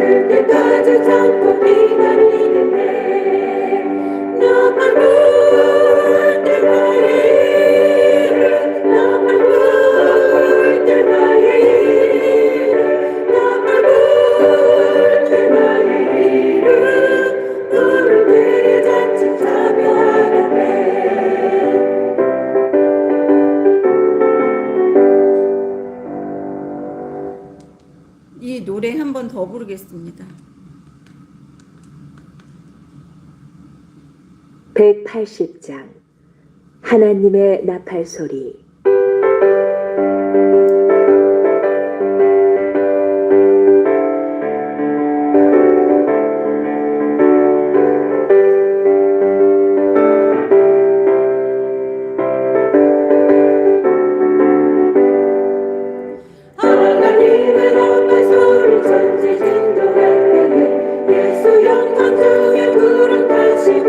그때까지 참고 기다리겠네. 나만 볼 때 나의 이름, 나만 볼 때 나의 이름, 나만 볼 때 나의 이름, 너를 위해 잔뜩 참여하겠네. 이 노래 한 번 더 부르겠습니다. 180장 하나님의 나팔 소리. 하나님의 나팔 소리 천지 진동할 때에 예수 영광 중에 구름 타시고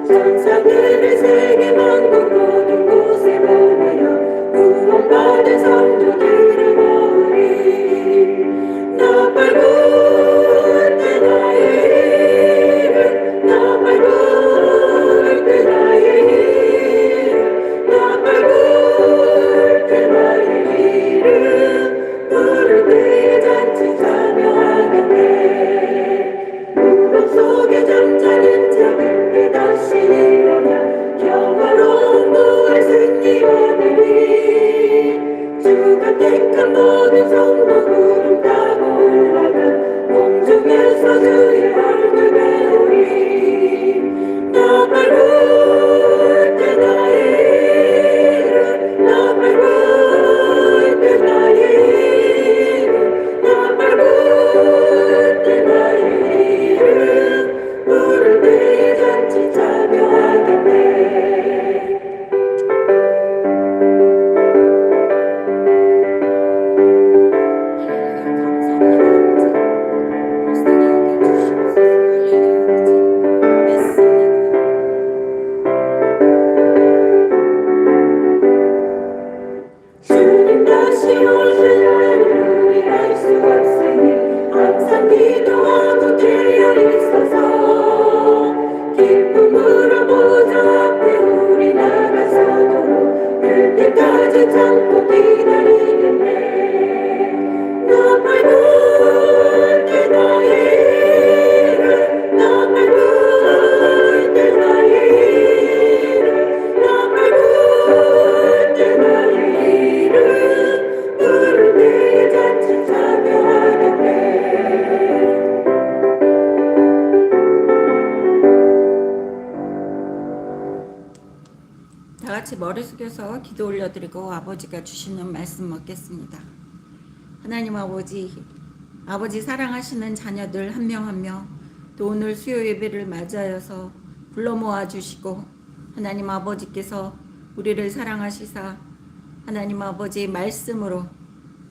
천사들의 세계 만국 모든 곳에 모여 구원받은 성도들을 모으리. 나팔 불 때 나의 이름, 나팔 불 때 나의 이름, 나팔 불 때 나의 이름, 너를 위해 잔뜩 참여하겠네. 무덤 속에 잠자는 자 그때 다시 일어나 영화로운 부활 승리 얻으리. 주가 택한 모든 성도 구름 타고 올라가 공중에서 주의 얼굴 배우리. 나팔 불 때 나의 이름, 나팔 불 때 나의 이름, 나팔 불 때 나의 이름, 너를 위해 잔뜩 참여하겠네. 주님 다시 오실 날을 우리 알 수 없으니 항상 기도하고 깨어 있어서 기쁨으로 보좌 앞에 우리 나가서도록 그때까지 참고 기다리겠네. 나팔 불 때 나의 이름, 나팔 불 때 나의 이름, 나팔 불 때 나의 이름, 너를 위해 잔뜩 참여하겠네. 다 같이 머리 숙여서 기도 올려드리고 아버지가 주시는 말씀 먹겠습니다. 하나님 아버지 사랑하시는 자녀들 한 명 한 명 또 오늘 수요 예배를 맞이하여서 불러 모아 주시고 하나님 아버지께서 우리를 사랑하시사 하나님 아버지의 말씀으로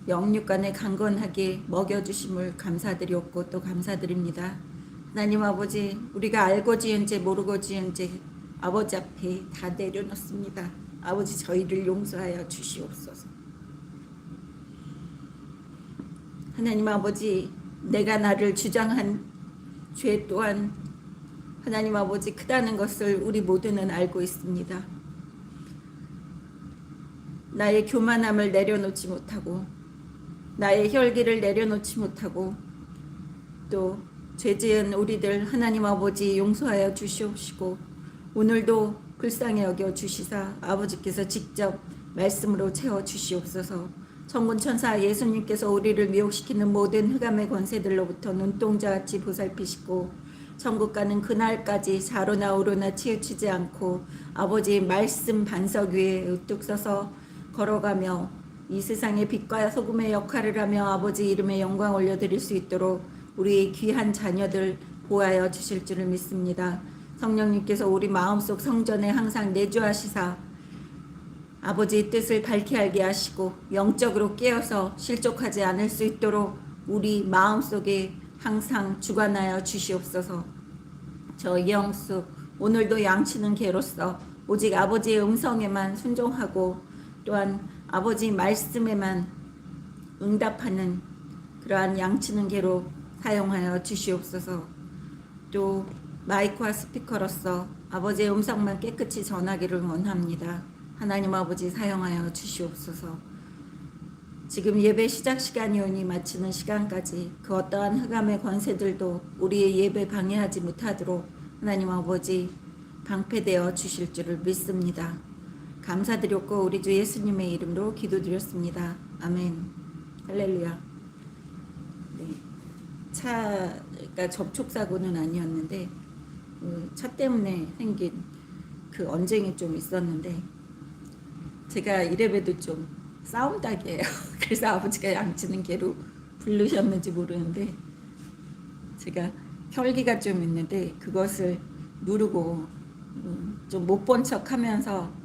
영육간에 강건하게 먹여주심을 감사드리옵고 또 감사드립니다. 하나님 아버지 우리가 알고 지은 죄 모르고 지은 죄 아버지 앞에 다 내려놓습니다. 아버지 저희를 용서하여 주시옵소서. 하나님 아버지 내가 나를 주장한 죄 또한 하나님 아버지 크다는 것을 우리 모두는 알고 있습니다. 나의 교만함을 내려놓지 못하고 나의 혈기를 내려놓지 못하고 또 죄지은 우리들 하나님 아버지 용서하여 주시옵시고 오늘도 불쌍히 여겨 주시사 아버지께서 직접 말씀으로 채워 주시옵소서. 천군 천사 예수님께서 우리를 미혹시키는 모든 흑암의 권세들로부터 눈동자같이 보살피시고 천국 가는 그날까지 좌로나 우로나 치우치지 않고 아버지의 말씀 반석 위에 우뚝 서서 걸어가며 이 세상의 빛과 소금의 역할을 하며 아버지 이름에 영광 올려드릴 수 있도록 우리 귀한 자녀들 보호하여 주실 줄을 믿습니다. 성령님께서 우리 마음속 성전에 항상 내주하시사 아버지의 뜻을 밝히 알게 하시고 영적으로 깨어서 실족하지 않을 수 있도록 우리 마음속에 항상 주관하여 주시옵소서. 저 영숙 오늘도 양치는 개로서 오직 아버지의 음성에만 순종하고 또한 아버지 말씀에만 응답하는 그러한 양치는 개로 사용하여 주시옵소서. 또 마이크와 스피커로서 아버지의 음성만 깨끗이 전하기를 원합니다. 하나님 아버지 사용하여 주시옵소서. 지금 예배 시작 시간이오니 마치는 시간까지 그 어떠한 흑암의 권세들도 우리의 예배 방해하지 못하도록 하나님 아버지 방패되어 주실 줄을 믿습니다. 감사드렸고 우리 주 예수님의 이름으로 기도드렸습니다. 아멘. 할렐루야. 네. 차가 접촉사고는 아니었는데 차 때문에 생긴 그 언쟁이 좀 있었는데 제가 이래봬도 좀 싸움닭이에요. 그래서 아버지가 양치는 개로 부르셨는지 모르는데 제가 혈기가 좀 있는데 그것을 누르고 좀 못 본 척하면서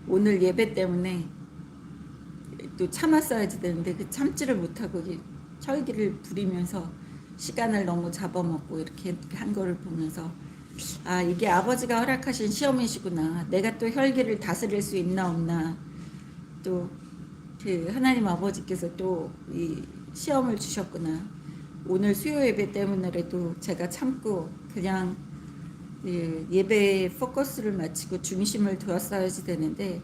오늘 예배 때문에 또 참았어야지 되는데 그 참지를 못하고 혈기를 부리면서 시간을 너무 잡아먹고 이렇게 한 거를 보면서 아, 이게 아버지가 허락하신 시험이시구나. 내가 또 혈기를 다스릴 수 있나 없나. 또 그 하나님 아버지께서 또 이 시험을 주셨구나. 오늘 수요 예배 때문에라도 제가 참고 그냥 예배에 포커스를 맞추고 중심을 두었어야지 되는데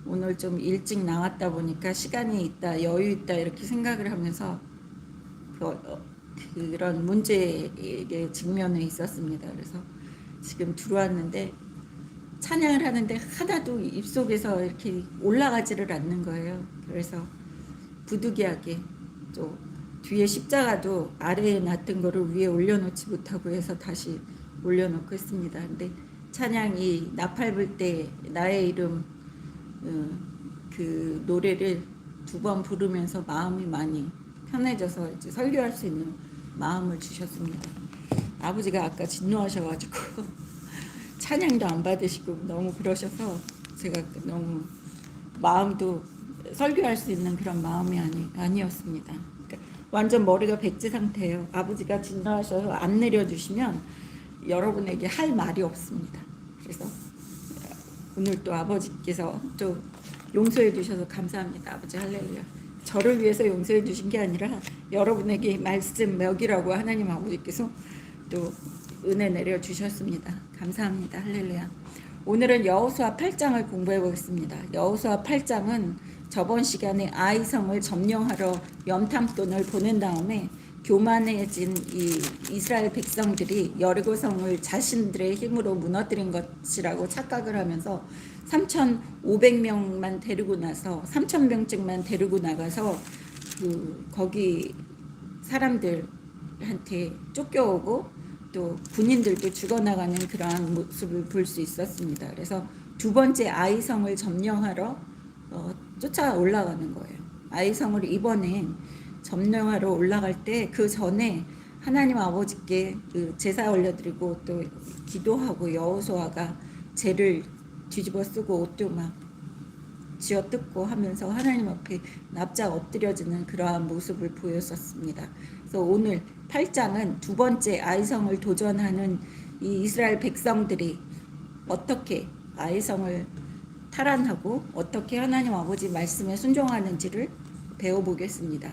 오늘 좀 일찍 나왔다 보니까 시간이 있다, 여유 있다 이렇게 생각을 하면서 그런 문제에 직면해 있었습니다. 그래서 지금 들어왔는데 찬양을 하는데 하나도 입속에서 이렇게 올라가지를 않는 거예요. 그래서 부득이하게 또 뒤에 십자가도 아래에 놨던 거를 위에 올려놓지 못하고 해서 다시 올려놓고 있습니다. 근데 찬양이 나팔불 때 나의 이름 그 노래를 2번 부르면서 마음이 많이 편해져서 이제 설교할 수 있는 마음을 주셨습니다. 아버지가 아까 진노하셔가지고 찬양도 안 받으시고 너무 그러셔서 제가 너무 마음도 설교할 수 있는 그런 마음이 아니었습니다. 그러니까 완전 머리가 백지 상태예요. 아버지가 진노하셔서 안 내려주시면 여러분에게 할 말이 없습니다. 그래서 오늘 또 아버지께서 또 용서해 주셔서 감사합니다. 아버지 할렐루야. 저를 위해서 용서해 주신 게 아니라 여러분에게 말씀 먹이라고 하나님 아버지께서 또 은혜 내려 주셨습니다. 감사합니다. 할렐루야. 오늘은 여호수아 8장을 공부해 보겠습니다. 여호수아 8장은 저번 시간에 아이성을 점령하러 염탐돈을 보낸 다음에 교만해진 이 이스라엘 백성들이 여리고성을 자신들의 힘으로 무너뜨린 것이라고 착각을 하면서 3,500명만 데리고 나서 3,000명씩만 데리고 나가서 거기 사람들한테 쫓겨오고 또 군인들도 죽어나가는 그러한 모습을 볼 수 있었습니다. 그래서 두 번째 아이성을 점령하러 쫓아 올라가는 거예요. 아이성을 이번엔 점령하러 올라갈 때 그 전에 하나님 아버지께 그 제사 올려드리고 또 기도하고 여호수아가 죄를 뒤집어 쓰고 옷도 막 쥐어뜯고 하면서 하나님 앞에 납작 엎드려지는 그러한 모습을 보였었습니다. 그래서 오늘 8장은 두 번째 아이성을 도전하는 이 이스라엘 백성들이 어떻게 아이성을 탈환하고 어떻게 하나님 아버지 말씀에 순종하는지를 배워보겠습니다.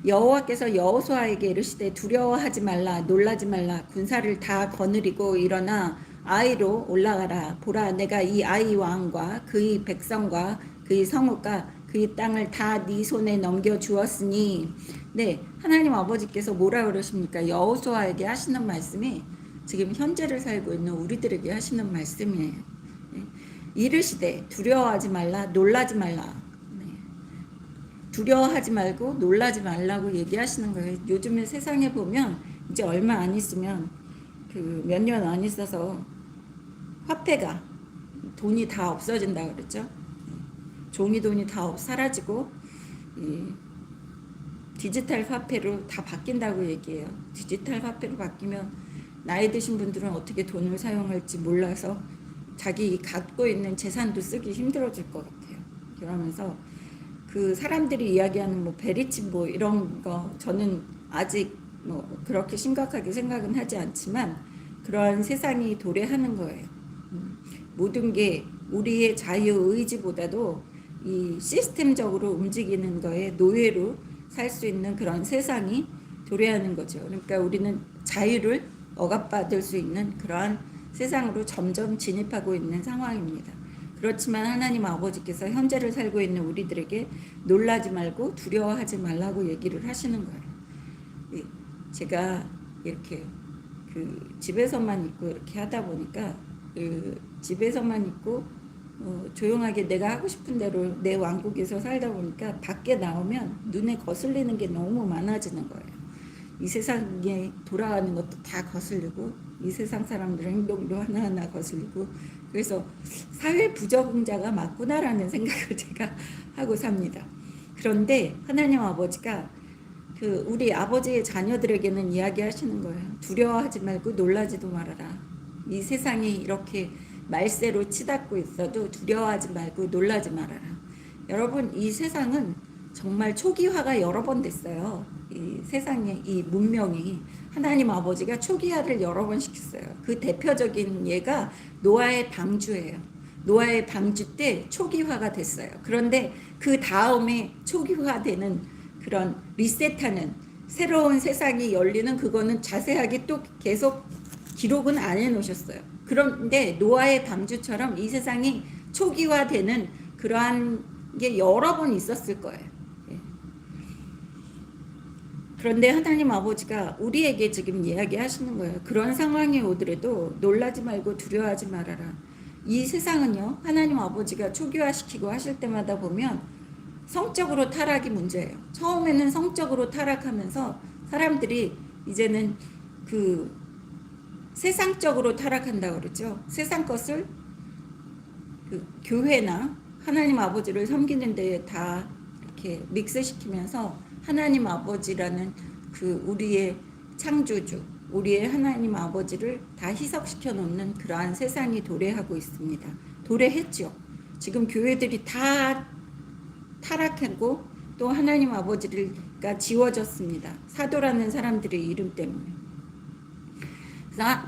여호와께서 여호수아에게 이르시되 두려워하지 말라 놀라지 말라 군사를 다 거느리고 일어나 아이로 올라가라. 보라 내가 이 아이 왕과 그의 백성과 그의 성읍과 그의 땅을 다 네 손에 넘겨 주었으니 네 하나님 아버지께서 뭐라 그러십니까? 여호수아에게 하시는 말씀이 지금 현재를 살고 있는 우리들에게 하시는 말씀이에요. 네. 이르시되 두려워하지 말라 놀라지 말라. 네. 두려워하지 말고 놀라지 말라고 얘기하시는 거예요. 요즘에 세상에 보면 이제 얼마 안 있으면 그 몇 년 안 있어서 화폐가 돈이 다 없어진다 그랬죠. 종이 돈이 다 사라지고 디지털 화폐로 다 바뀐다고 얘기해요. 디지털 화폐로 바뀌면 나이 드신 분들은 어떻게 돈을 사용할지 몰라서 자기 갖고 있는 재산도 쓰기 힘들어질 것 같아요. 그러면서 그 사람들이 이야기하는 뭐 베리칩 뭐 이런 거 저는 아직 뭐 그렇게 심각하게 생각은 하지 않지만 그러한 세상이 도래하는 거예요. 모든 게 우리의 자유 의지보다도 이 시스템적으로 움직이는 거에 노예로 살 수 있는 그런 세상이 도래하는 거죠. 그러니까 우리는 자유를 억압받을 수 있는 그러한 세상으로 점점 진입하고 있는 상황입니다. 그렇지만 하나님 아버지께서 현재를 살고 있는 우리들에게 놀라지 말고 두려워하지 말라고 얘기를 하시는 거예요. 제가 이렇게 그 집에서만 있고 이렇게 하다 보니까 그 집에서만 있고 조용하게 내가 하고 싶은 대로 내 왕국에서 살다 보니까 밖에 나오면 눈에 거슬리는 게 너무 많아지는 거예요. 이 세상에 돌아가는 것도 다 거슬리고 이 세상 사람들의 행동도 하나하나 거슬리고 그래서 사회 부적응자가 맞구나라는 생각을 제가 하고 삽니다. 그런데 하나님 아버지가 그 우리 아버지의 자녀들에게는 이야기하시는 거예요. 두려워하지 말고 놀라지도 말아라. 이 세상이 이렇게 말세로 치닫고 있어도 두려워하지 말고 놀라지 말아라. 여러분, 이 세상은 정말 초기화가 여러 번 됐어요. 이 세상의 이 문명이 하나님 아버지가 초기화를 여러 번 시켰어요. 그 대표적인 예가 노아의 방주예요. 노아의 방주 때 초기화가 됐어요. 그런데 그 다음에 초기화되는 그런 리셋하는 새로운 세상이 열리는 그거는 자세하게 또 계속 기록은 안 해놓으셨어요. 그런데 노아의 방주처럼 이 세상이 초기화되는 그러한 게 여러 번 있었을 거예요. 그런데 하나님 아버지가 우리에게 지금 이야기하시는 거예요. 그런 상황이 오더라도 놀라지 말고 두려워하지 말아라. 이 세상은요, 하나님 아버지가 초기화시키고 하실 때마다 보면 성적으로 타락이 문제예요. 처음에는 성적으로 타락하면서 사람들이 이제는 그 세상적으로 타락한다고 그러죠. 세상 것을 그 교회나 하나님 아버지를 섬기는 데에 다 이렇게 믹스시키면서 하나님 아버지라는 그 우리의 창조주, 우리의 하나님 아버지를 다 희석시켜 놓는 그러한 세상이 도래하고 있습니다. 도래했죠. 지금 교회들이 다 타락하고 또 하나님 아버지가 지워졌습니다. 사도라는 사람들의 이름 때문에.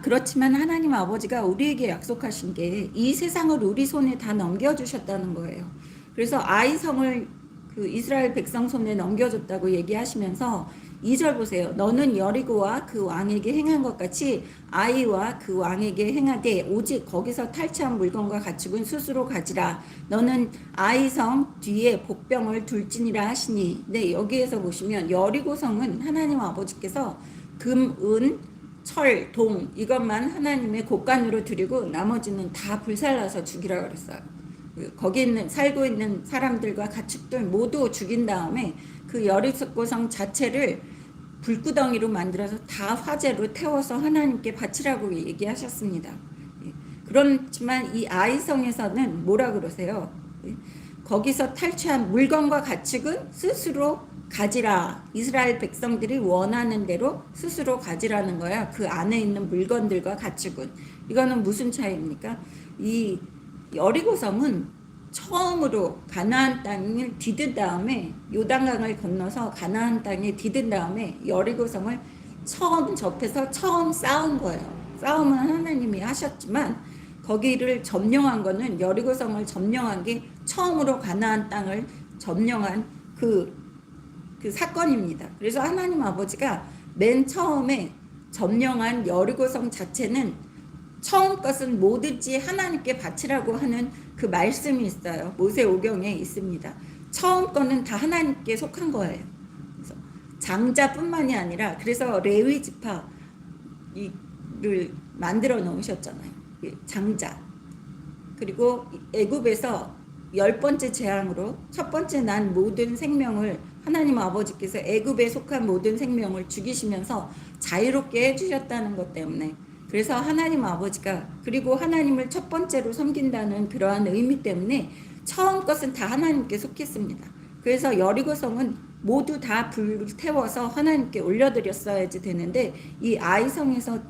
그렇지만 하나님 아버지가 우리에게 약속하신 게 이 세상을 우리 손에 다 넘겨주셨다는 거예요. 그래서 아이성을 그 이스라엘 백성 손에 넘겨줬다고 얘기하시면서 2절 보세요. 너는 여리고와 그 왕에게 행한 것 같이 아이와 그 왕에게 행하되 오직 거기서 탈취한 물건과 가축은 스스로 가지라. 너는 아이성 뒤에 복병을 둘지니라 하시니. 네, 여기에서 보시면 여리고성은 하나님 아버지께서 금, 은, 철, 동 이것만 하나님의 곳간으로 드리고 나머지는 다 불살라서 죽이라 그랬어요. 거기 있는 살고 있는 사람들과 가축들 모두 죽인 다음에 그 여리고성 자체를 불구덩이로 만들어서 다 화재로 태워서 하나님께 바치라고 얘기하셨습니다. 그렇지만 이 아이성에서는 뭐라 그러세요? 거기서 탈취한 물건과 가축은 스스로 가지라. 이스라엘 백성들이 원하는 대로 스스로 가지라는 거야. 그 안에 있는 물건들과 가축은. 이거는 무슨 차이입니까? 이 여리고성은 처음으로 가나안 땅을 디딘 다음에 요단강을 건너서 가나안 땅에 디딘 다음에 여리고성을 처음 접해서 처음 쌓은 거예요. 싸움은 하나님이 하셨지만 거기를 점령한 거는 여리고성을 점령한 게 처음으로 가나안 땅을 점령한 그 사건입니다. 그래서 하나님 아버지가 맨 처음에 점령한 여리고성 자체는 처음 것은 뭐든지 하나님께 바치라고 하는 그 말씀이 있어요. 모세오경에 있습니다. 처음 거는 다 하나님께 속한 거예요. 그래서 장자뿐만이 아니라 그래서 레위 지파를 만들어 놓으셨잖아요. 장자. 그리고 애굽에서 10번째 재앙으로 첫 번째 난 모든 생명을 하나님 아버지께서 애굽에 속한 모든 생명을 죽이시면서 자유롭게 해주셨다는 것 때문에 그래서 하나님 아버지가 그리고 하나님을 첫 번째로 섬긴다는 그러한 의미 때문에 처음 것은 다 하나님께 속했습니다. 그래서 여리고성은 모두 다 불태워서 하나님께 올려드렸어야지 되는데 이 아이성에서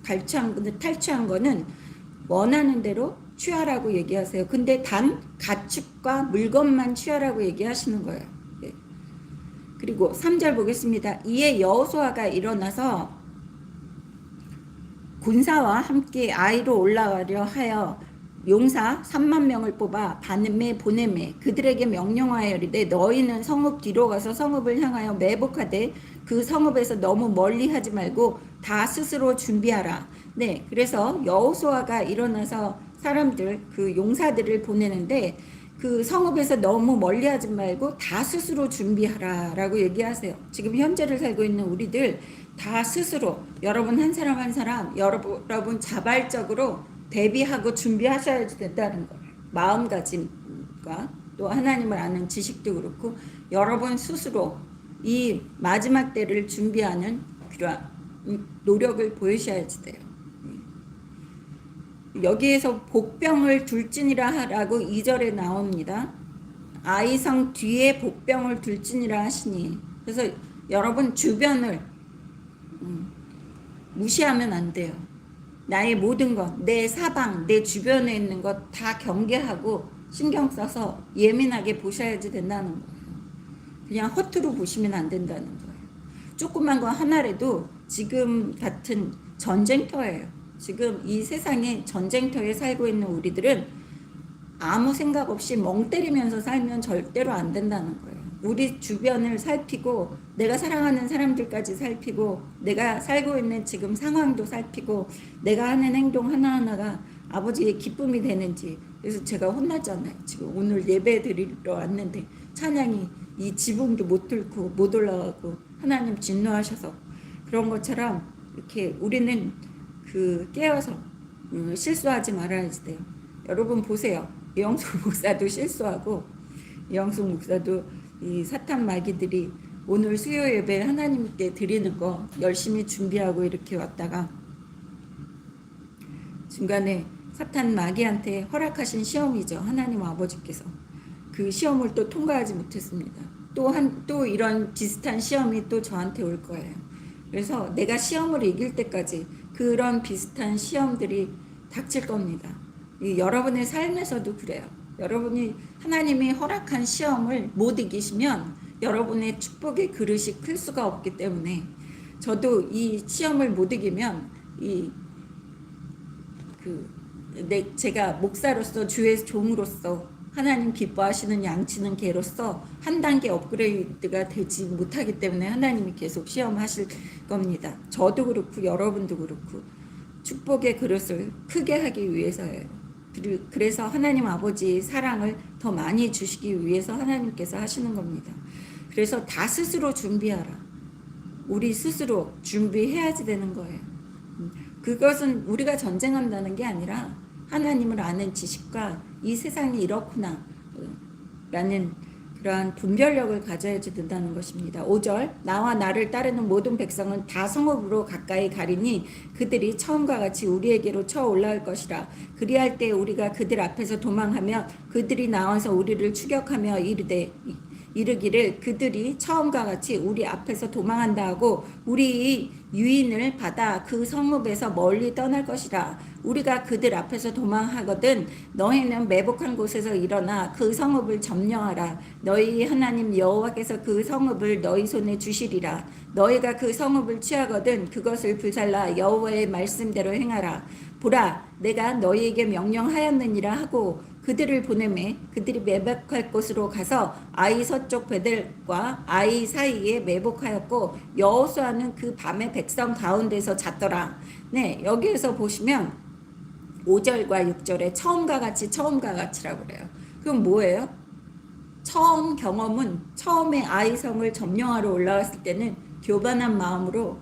탈취한 거는 원하는 대로 취하라고 얘기하세요. 근데 단 가축과 물건만 취하라고 얘기하시는 거예요. 그리고 3절 보겠습니다. 이에 여호수아가 일어나서 군사와 함께 아이로 올라가려 하여 용사 3만 명을 뽑아 반매 보내매 그들에게 명령하여 이르되 너희는 성읍 뒤로 가서 성읍을 향하여 매복하되 그 성읍에서 너무 멀리 하지 말고 다 스스로 준비하라. 네, 그래서 여호수아가 일어나서 사람들 그 용사들을 보내는데 그 성읍에서 너무 멀리 하지 말고 다 스스로 준비하라 라고 얘기하세요. 지금 현재를 살고 있는 우리들 다 스스로 여러분 한 사람 한 사람 여러분 자발적으로 대비하고 준비하셔야 된다는 거예요. 마음가짐과 또 하나님을 아는 지식도 그렇고 여러분 스스로 이 마지막 때를 준비하는 그러한 노력을 보이셔야지 돼요. 여기에서 복병을 둘지니라 라고 2절에 나옵니다. 아이성 뒤에 복병을 둘지니라 하시니, 그래서 여러분 주변을 무시하면 안 돼요. 나의 모든 것, 내 사방, 내 주변에 있는 것 다 경계하고 신경 써서 예민하게 보셔야지 된다는 거예요. 그냥 허투루 보시면 안 된다는 거예요. 조그만 거 하나라도 지금 같은 전쟁터예요. 지금 이 세상에 전쟁터에 살고 있는 우리들은 아무 생각 없이 멍 때리면서 살면 절대로 안 된다는 거예요. 우리 주변을 살피고 내가 사랑하는 사람들까지 살피고 내가 살고 있는 지금 상황도 살피고 내가 하는 행동 하나하나가 아버지의 기쁨이 되는지. 그래서 제가 혼났잖아요. 지금 오늘 예배 드리러 왔는데 찬양이 이 지붕도 못 뚫고 못 올라가고 하나님 진노하셔서 그런 것처럼 이렇게 우리는 깨어서 실수하지 말아야지 돼요. 여러분 보세요. 이영숙 목사도 실수하고 이영숙 목사도 이 사탄 마귀들이 오늘 수요 예배 하나님께 드리는 거 열심히 준비하고 이렇게 왔다가 중간에 사탄 마귀한테 허락하신 시험이죠. 하나님 아버지께서 그 시험을 또 통과하지 못했습니다. 또 이런 비슷한 시험이 또 저한테 올 거예요. 그래서 내가 시험을 이길 때까지 그런 비슷한 시험들이 닥칠 겁니다. 여러분의 삶에서도 그래요. 여러분이 하나님이 허락한 시험을 못 이기시면 여러분의 축복의 그릇이 클 수가 없기 때문에 저도 이 시험을 못 이기면 제가 목사로서 주의 종으로서 하나님 기뻐하시는 양치는 개로서 한 단계 업그레이드가 되지 못하기 때문에 하나님이 계속 시험하실 겁니다. 저도 그렇고 여러분도 그렇고 축복의 그릇을 크게 하기 위해서예요. 그래서 하나님 아버지의 사랑을 더 많이 주시기 위해서 하나님께서 하시는 겁니다. 그래서 다 스스로 준비하라. 우리 스스로 준비해야지 되는 거예요. 그것은 우리가 전쟁한다는 게 아니라 하나님을 아는 지식과 이 세상이 이렇구나 라는 그러한 분별력을 가져야지 된다는 것입니다. 5절 나와 나를 따르는 모든 백성은 다 성읍으로 가까이 가리니 그들이 처음과 같이 우리에게로 쳐 올라올 것이라. 그리할 때 우리가 그들 앞에서 도망하며 그들이 나와서 우리를 추격하며 이르기를 그들이 처음과 같이 우리 앞에서 도망한다 하고 우리 유인을 받아 그 성읍에서 멀리 떠날 것이라. 우리가 그들 앞에서 도망하거든 너희는 매복한 곳에서 일어나 그 성읍을 점령하라. 너희 하나님 여호와께서 그 성읍을 너희 손에 주시리라. 너희가 그 성읍을 취하거든 그것을 불살라 여호와의 말씀대로 행하라. 보라 내가 너희에게 명령하였느니라 하고 그들을 보내매 그들이 매복할 곳으로 가서 아이 서쪽 베델과 아이 사이에 매복하였고 여호수아는 그 밤에 백성 가운데서 잤더라. 네, 여기에서 보시면 5절과 6절에 처음과 같이라고 그래요. 그럼 뭐예요? 처음 경험은 처음에 아이성을 점령하러 올라갔을 때는 교만한 마음으로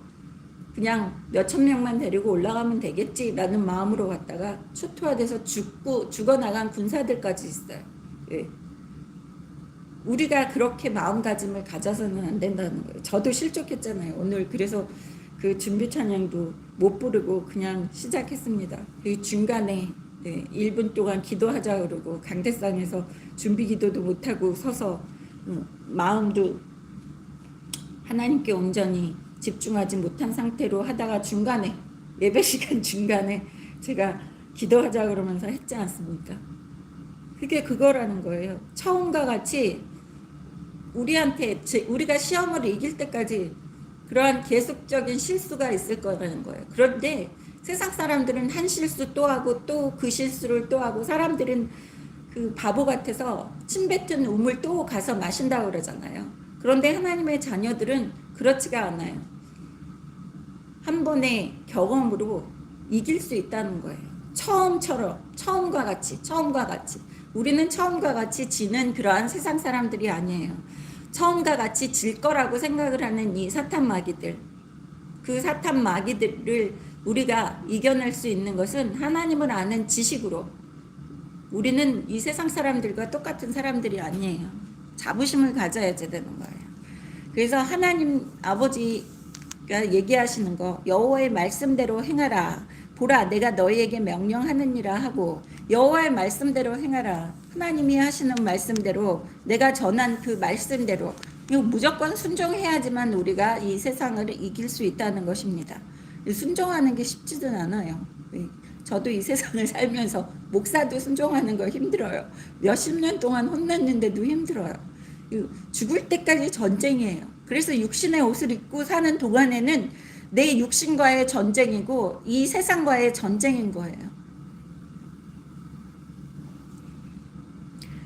그냥 몇천 명만 데리고 올라가면 되겠지라는 마음으로 갔다가 초토화돼서 죽어나간 군사들까지 있어요. 예. 우리가 그렇게 마음가짐을 가져서는 안 된다는 거예요. 저도 실족했잖아요. 오늘 그래서 그 준비 찬양도 못 부르고 그냥 시작했습니다. 그 중간에 1분 동안 기도하자 그러고 강대상에서 준비 기도도 못하고 서서 마음도 하나님께 온전히 집중하지 못한 상태로 하다가 중간에 예배 시간 중간에 제가 기도하자 그러면서 했지 않습니까? 그게 그거라는 거예요. 처음과 같이 우리한테 우리가 시험을 이길 때까지 그러한 계속적인 실수가 있을 거라는 거예요. 그런데 세상 사람들은 한 실수 또 하고 또 그 실수를 또 하고, 사람들은 그 바보 같아서 침 뱉은 우물 또 가서 마신다고 그러잖아요. 그런데 하나님의 자녀들은 그렇지가 않아요. 한 번의 경험으로 이길 수 있다는 거예요. 처음과 같이 우리는 처음과 같이 지는 그러한 세상 사람들이 아니에요. 처음과 같이 질 거라고 생각을 하는 이 사탄 마귀들, 그 사탄 마귀들을 우리가 이겨낼 수 있는 것은 하나님을 아는 지식으로. 우리는 이 세상 사람들과 똑같은 사람들이 아니에요. 자부심을 가져야 되는 거예요. 그래서 하나님 아버지가 얘기하시는 거, 여호와의 말씀대로 행하라. 보라, 내가 너희에게 명령하느니라 하고, 여호와의 말씀대로 행하라. 하나님이 하시는 말씀대로, 내가 전한 그 말씀대로, 이거 무조건 순종해야지만 우리가 이 세상을 이길 수 있다는 것입니다. 순종하는 게 쉽지는 않아요. 저도 이 세상을 살면서 목사도 순종하는 거 힘들어요. 몇십 년 동안 혼났는데도 힘들어요. 죽을 때까지 전쟁이에요. 그래서 육신의 옷을 입고 사는 동안에는 내 육신과의 전쟁이고 이 세상과의 전쟁인 거예요.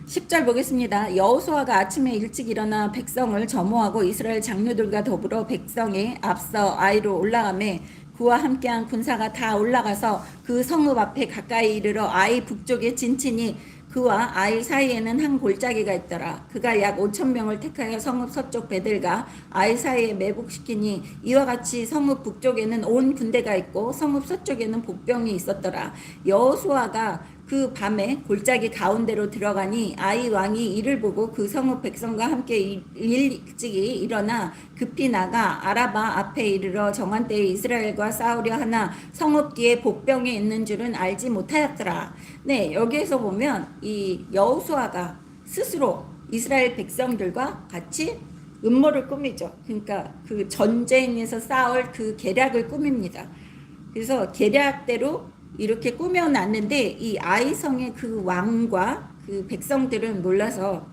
10절 보겠습니다. 여호수아가 아침에 일찍 일어나 백성을 점호하고 이스라엘 장로들과 더불어 백성에 앞서 아이로 올라가매 그와 함께한 군사가 다 올라가서 그 성읍 앞에 가까이 이르러 아이 북쪽에 진친이 그와 아이 사이에는 한 골짜기가 있더라. 그가 약 5,000명을 택하여 성읍 서쪽 베들과 아이 사이에 매복시키니 이와 같이 성읍 북쪽에는 온 군대가 있고 성읍 서쪽에는 복병이 있었더라. 여호수아가 그 밤에 골짜기 가운데로 들어가니 아이 왕이 이를 보고 그 성읍 백성과 함께 일찍이 일어나 급히 나가 아라바 앞에 이르러 정한 때에 이스라엘과 싸우려 하나 성읍 뒤에 복병이 있는 줄은 알지 못하였더라. 네, 여기에서 보면 이 여호수아가 스스로 이스라엘 백성들과 같이 음모를 꾸미죠. 그러니까 그 전쟁에서 싸울 그 계략을 꾸밉니다. 그래서 계략대로 이렇게 꾸며놨는데 이 아이성의 그 왕과 그 백성들은 몰라서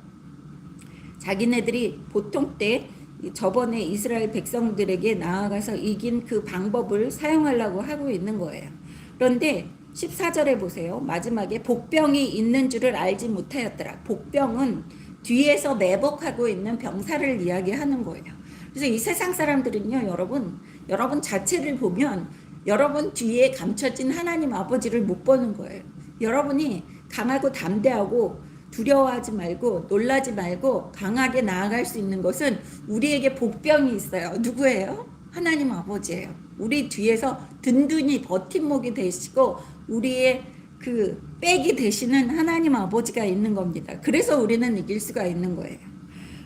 자기네들이 보통 때 저번에 이스라엘 백성들에게 나아가서 이긴 그 방법을 사용하려고 하고 있는 거예요. 그런데 14절에 보세요. 마지막에 복병이 있는 줄을 알지 못하였더라. 복병은 뒤에서 매복하고 있는 병사를 이야기하는 거예요. 그래서 이 세상 사람들은요, 여러분 자체를 보면 여러분 뒤에 감춰진 하나님 아버지를 못 보는 거예요. 여러분이 강하고 담대하고 두려워하지 말고 놀라지 말고 강하게 나아갈 수 있는 것은 우리에게 복병이 있어요. 누구예요? 하나님 아버지예요. 우리 뒤에서 든든히 버팀목이 되시고 우리의 그 백이 되시는 하나님 아버지가 있는 겁니다. 그래서 우리는 이길 수가 있는 거예요.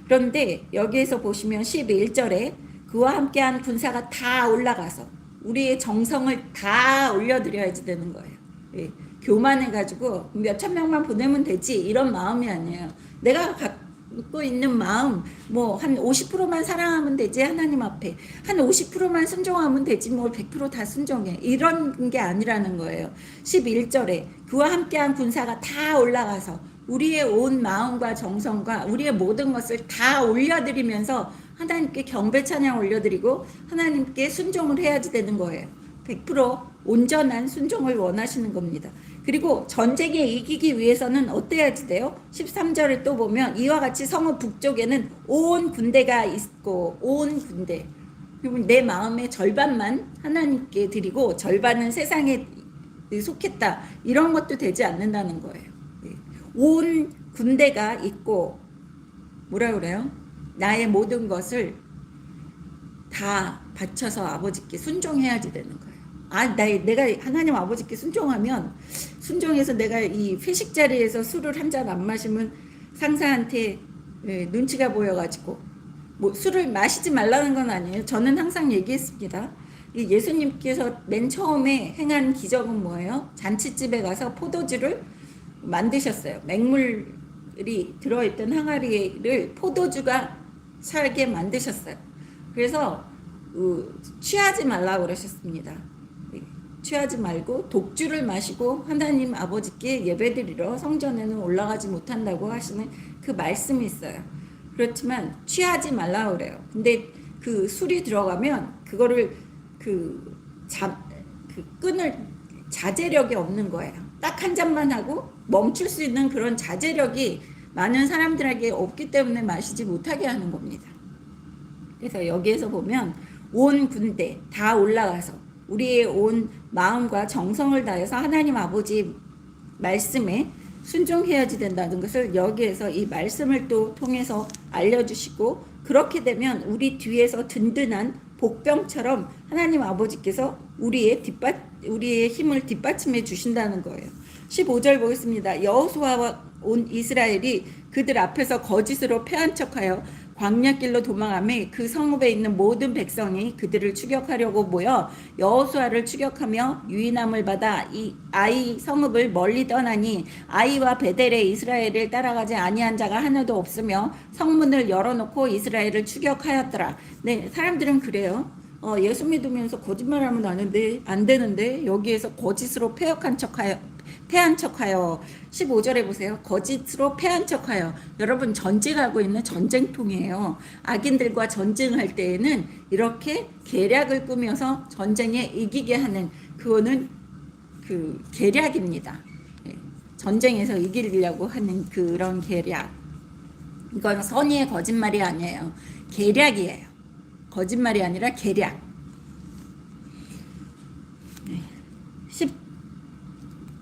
그런데 여기에서 보시면 11절에 그와 함께한 군사가 다 올라가서 우리의 정성을 다 올려드려야지 되는 거예요. 예, 교만해가지고 몇천 명만 보내면 되지 이런 마음이 아니에요. 내가 갖고 있는 마음 뭐 한 50%만 사랑하면 되지 하나님 앞에 한 50%만 순종하면 되지 뭐 100% 다 순종해 이런 게 아니라는 거예요. 11절에 그와 함께한 군사가 다 올라가서 우리의 온 마음과 정성과 우리의 모든 것을 다 올려드리면서 하나님께 경배 찬양 올려드리고 하나님께 순종을 해야지 되는 거예요. 100% 온전한 순종을 원하시는 겁니다. 그리고 전쟁에 이기기 위해서는 어때야지 돼요? 13절에 또 보면 이와 같이 성읍 북쪽에는 온 군대가 있고 온 군대. 내 마음의 절반만 하나님께 드리고 절반은 세상에 속했다. 이런 것도 되지 않는다는 거예요. 온 군대가 있고 뭐라 그래요? 나의 모든 것을 다 바쳐서 아버지께 순종해야지 되는 거예요. 내가 하나님 아버지께 순종해서 내가 이 회식 자리에서 술을 한 잔 안 마시면 상사한테 눈치가 보여가지고 뭐 술을 마시지 말라는 건 아니에요. 저는 항상 얘기했습니다. 예수님께서 맨 처음에 행한 기적은 뭐예요? 잔치집에 가서 포도주를 만드셨어요. 맹물이 들어있던 항아리를 포도주가 살게 만드셨어요. 그래서 취하지 말라고 그러셨습니다. 취하지 말고 독주를 마시고 하나님 아버지께 예배드리러 성전에는 올라가지 못한다고 하시는 그 말씀이 있어요. 그렇지만 취하지 말라고 그래요. 근데 그 술이 들어가면 그거를 그 그 끈을 자제력이 없는 거예요. 딱 한 잔만 하고 멈출 수 있는 그런 자제력이 많은 사람들에게 없기 때문에 마시지 못하게 하는 겁니다. 그래서 여기에서 보면 온 군대 다 올라가서 우리의 온 마음과 정성을 다해서 하나님 아버지 말씀에 순종해야지 된다는 것을 여기에서 이 말씀을 또 통해서 알려주시고, 그렇게 되면 우리 뒤에서 든든한 복병처럼 하나님 아버지께서 우리의 힘을 뒷받침해 주신다는 거예요. 15절 보겠습니다. 여호수아와 온 이스라엘이 그들 앞에서 거짓으로 패한 척하여 광야길로 도망하며 그 성읍에 있는 모든 백성이 그들을 추격하려고 모여 여호수아를 추격하며 유인함을 받아 이 아이 성읍을 멀리 떠나니 아이와 베델에 이스라엘을 따라가지 아니한 자가 하나도 없으며 성문을 열어놓고 이스라엘을 추격하였더라. 네, 사람들은 그래요. 예수 믿으면서 거짓말하면 안 되는데 여기에서 거짓으로 패한 척하여 15절에 보세요. 거짓으로 패한 척하여. 여러분, 전쟁하고 있는 전쟁통이에요. 악인들과 전쟁할 때에는 이렇게 계략을 꾸며서 전쟁에 이기게 하는, 그거는 그 계략입니다. 전쟁에서 이기려고 하는 그런 계략. 이건 선의의 거짓말이 아니에요. 계략이에요. 거짓말이 아니라 계략.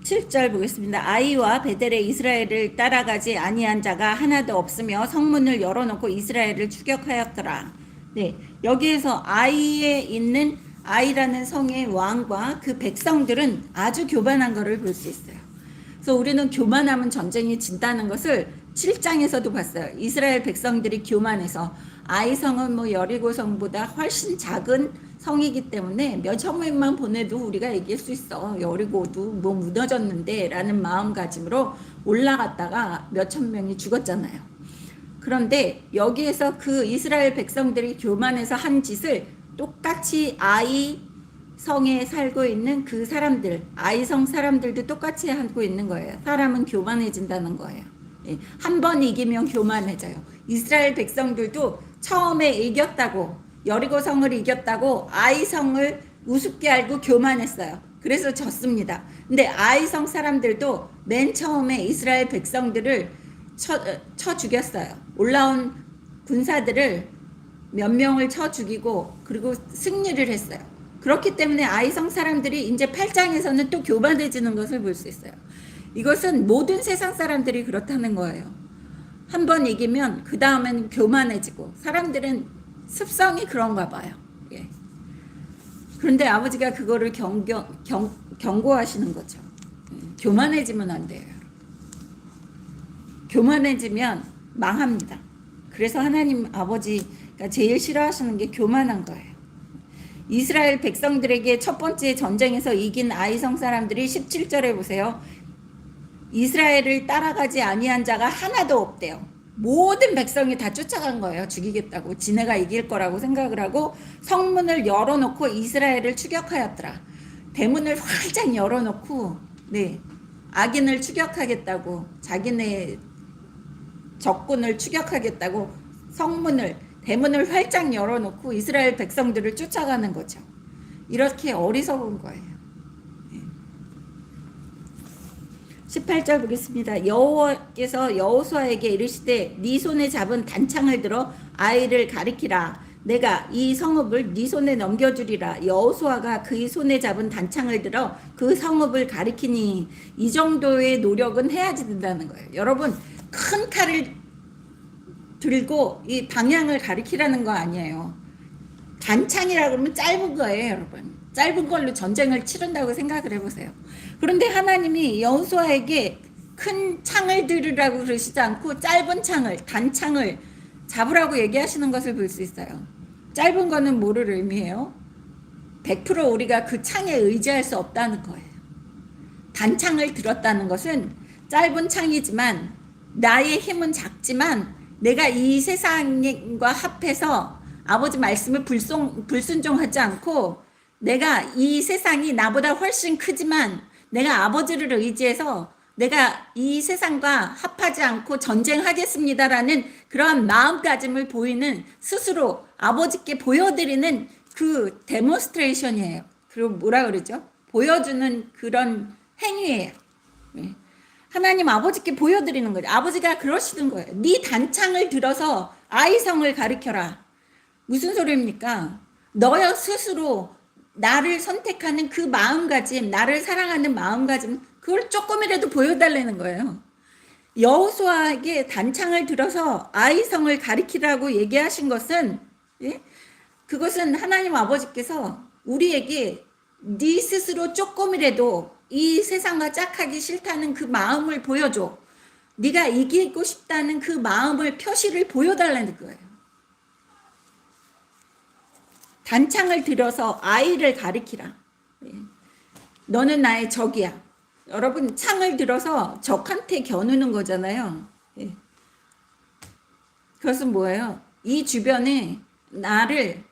17절 보겠습니다. 아이와 베델의 이스라엘을 따라가지 아니한 자가 하나도 없으며 성문을 열어놓고 이스라엘을 추격하였더라. 네, 여기에서 아이에 있는 아이라는 성의 왕과 그 백성들은 아주 교만한 것을 볼 수 있어요. 그래서 우리는 교만하면 전쟁이 진다는 것을 7장에서도 봤어요. 이스라엘 백성들이 교만해서 아이 성은 뭐 여리고 성보다 훨씬 작은 성이기 때문에 몇천 명만 보내도 우리가 이길 수 있어. 여리고도 뭐 무너졌는데 라는 마음가짐으로 올라갔다가 몇천 명이 죽었잖아요. 그런데 여기에서 그 이스라엘 백성들이 교만해서 한 짓을 똑같이 아이 성에 살고 있는 그 사람들, 아이성 사람들도 똑같이 하고 있는 거예요. 사람은 교만해진다는 거예요. 한 번 이기면 교만해져요. 이스라엘 백성들도 처음에 이겼다고, 여리고 성을 이겼다고 아이성을 우습게 알고 교만했어요. 그래서 졌습니다. 근데 아이성 사람들도 맨 처음에 이스라엘 백성들을 쳐 죽였어요. 올라온 군사들을 몇 명을 쳐 죽이고 그리고 승리를 했어요. 그렇기 때문에 아이성 사람들이 이제 8장에서는 또 교만해지는 것을 볼 수 있어요. 이것은 모든 세상 사람들이 그렇다는 거예요. 한 번 이기면 그 다음에는 교만해지고, 사람들은 습성이 그런가 봐요. 예. 그런데 아버지가 그거를 경고하시는 거죠. 교만해지면 안 돼요. 교만해지면 망합니다. 그래서 하나님 아버지가 제일 싫어하시는 게 교만한 거예요. 이스라엘 백성들에게 첫 번째 전쟁에서 이긴 아이성 사람들이 17절에 보세요. 이스라엘을 따라가지 아니한 자가 하나도 없대요. 모든 백성이 다 쫓아간 거예요. 죽이겠다고. 지네가 이길 거라고 생각을 하고 성문을 열어놓고 이스라엘을 추격하였더라. 대문을 활짝 열어놓고 악인을 추격하겠다고, 자기네 적군을 추격하겠다고 대문을 활짝 열어놓고 이스라엘 백성들을 쫓아가는 거죠. 이렇게 어리석은 거예요. 18절 보겠습니다. 여호와께서 여호수아에게 이르시되 네 손에 잡은 단창을 들어 아이를 가리키라. 내가 이 성읍을 네 손에 넘겨주리라. 여호수아가 그의 손에 잡은 단창을 들어 그 성읍을 가리키니, 이 정도의 노력은 해야지 된다는 거예요. 여러분, 큰 칼을 들고 이 방향을 가리키라는 거 아니에요. 단창이라 그러면 짧은 거예요, 여러분. 짧은 걸로 전쟁을 치른다고 생각을 해보세요. 그런데 하나님이 여호수아에게 큰 창을 들으라고 그러시지 않고 짧은 창을, 단창을 잡으라고 얘기하시는 것을 볼 수 있어요. 짧은 거는 뭐를 의미해요? 100% 우리가 그 창에 의지할 수 없다는 거예요. 단창을 들었다는 것은 짧은 창이지만, 나의 힘은 작지만 내가 이 세상과 합해서 아버지 말씀을 불순종하지 않고, 내가 이 세상이 나보다 훨씬 크지만 내가 아버지를 의지해서 내가 이 세상과 합하지 않고 전쟁하겠습니다라는 그러한 마음가짐을 보이는, 스스로 아버지께 보여드리는 그 데몬스트레이션이에요. 그리고 뭐라 그러죠? 보여주는 그런 행위예요. 예. 하나님 아버지께 보여드리는 거죠. 아버지가 그러시는 거예요. 네 단창을 들어서 아이성을 가리켜라. 무슨 소리입니까? 너 스스로 나를 선택하는 그 마음가짐, 나를 사랑하는 마음가짐, 그걸 조금이라도 보여달라는 거예요. 여호수아에게 단창을 들어서 아이성을 가리키라고 얘기하신 것은, 예? 그것은 하나님 아버지께서 우리에게 네 스스로 조금이라도 이 세상과 짝하기 싫다는 그 마음을 보여줘. 네가 이기고 싶다는 그 마음을 표시를 보여달라는 거예요. 단창을 들어서 아이를 가리키라. 예. 너는 나의 적이야. 여러분, 창을 들어서 적한테 겨누는 거잖아요. 예. 그것은 뭐예요? 이 주변에 나를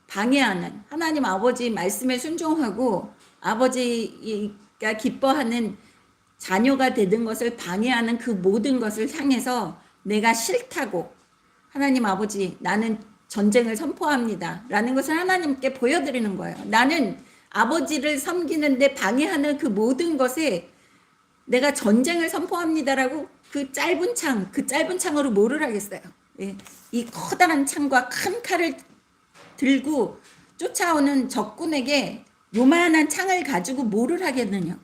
방해하는, 하나님 아버지 말씀에 순종하고 아버지가 기뻐하는 자녀가 되는 것을 방해하는 그 모든 것을 향해서 내가 싫다고, 하나님 아버지 나는 전쟁을 선포합니다 라는 것을 하나님께 보여드리는 거예요. 나는 아버지를 섬기는데 방해하는 그 모든 것에 내가 전쟁을 선포합니다라고 그 짧은 창으로 뭐를 하겠어요. 예. 이 커다란 창과 큰 칼을 들고 쫓아오는 적군에게 요만한 창을 가지고 뭐를 하겠느냐.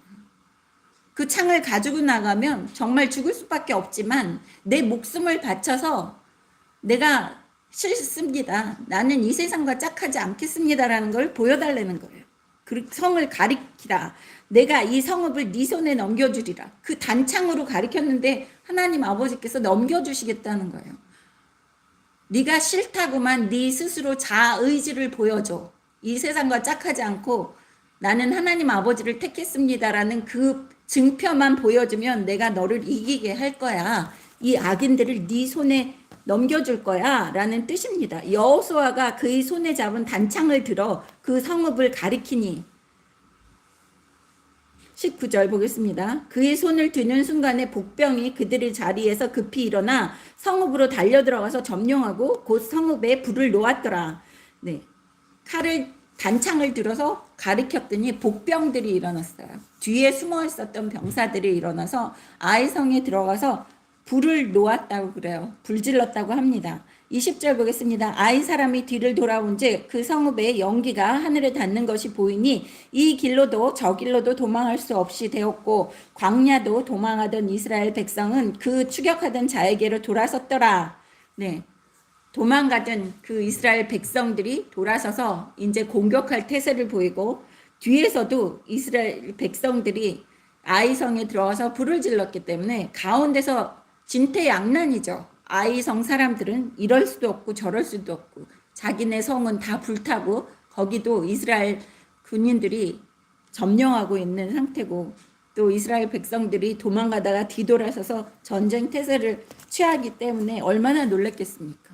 그 창을 가지고 나가면 정말 죽을 수밖에 없지만 내 목숨을 바쳐서 내가 싫습니다. 나는 이 세상과 짝하지 않겠습니다라는 걸 보여달라는 거예요. 그 성을 가리키라. 내가 이 성읍을 네 손에 넘겨주리라. 그 단창으로 가리켰는데 하나님 아버지께서 넘겨주시겠다는 거예요. 네가 싫다고만 네 스스로 자의지를 보여줘. 이 세상과 짝하지 않고 나는 하나님 아버지를 택했습니다라는 그 증표만 보여주면 내가 너를 이기게 할 거야. 이 악인들을 네 손에 넘겨줄 거야 라는 뜻입니다. 여호수아가 그의 손에 잡은 단창을 들어 그 성읍을 가리키니 19절 보겠습니다. 그의 손을 드는 순간에 복병이 그들의 자리에서 급히 일어나 성읍으로 달려들어가서 점령하고 곧 성읍에 불을 놓았더라. 네, 단창을 들어서 가리켰더니 복병들이 일어났어요. 뒤에 숨어 있었던 병사들이 일어나서 아이성에 들어가서 불을 놓았다고 그래요. 불질렀다고 합니다. 20절 보겠습니다. 아이 사람이 뒤를 돌아온즉 그 성읍의 연기가 하늘에 닿는 것이 보이니 이 길로도 저 길로도 도망할 수 없이 되었고 광야도 도망하던 이스라엘 백성은 그 추격하던 자에게로 돌아섰더라. 네, 도망가던 그 이스라엘 백성들이 돌아서서 이제 공격할 태세를 보이고 뒤에서도 이스라엘 백성들이 아이성에 들어와서 불을 질렀기 때문에 가운데서 진퇴양난이죠. 아이성 사람들은 이럴 수도 없고 저럴 수도 없고 자기네 성은 다 불타고 거기도 이스라엘 군인들이 점령하고 있는 상태고 또 이스라엘 백성들이 도망가다가 뒤돌아서서 전쟁 태세를 취하기 때문에 얼마나 놀랐겠습니까?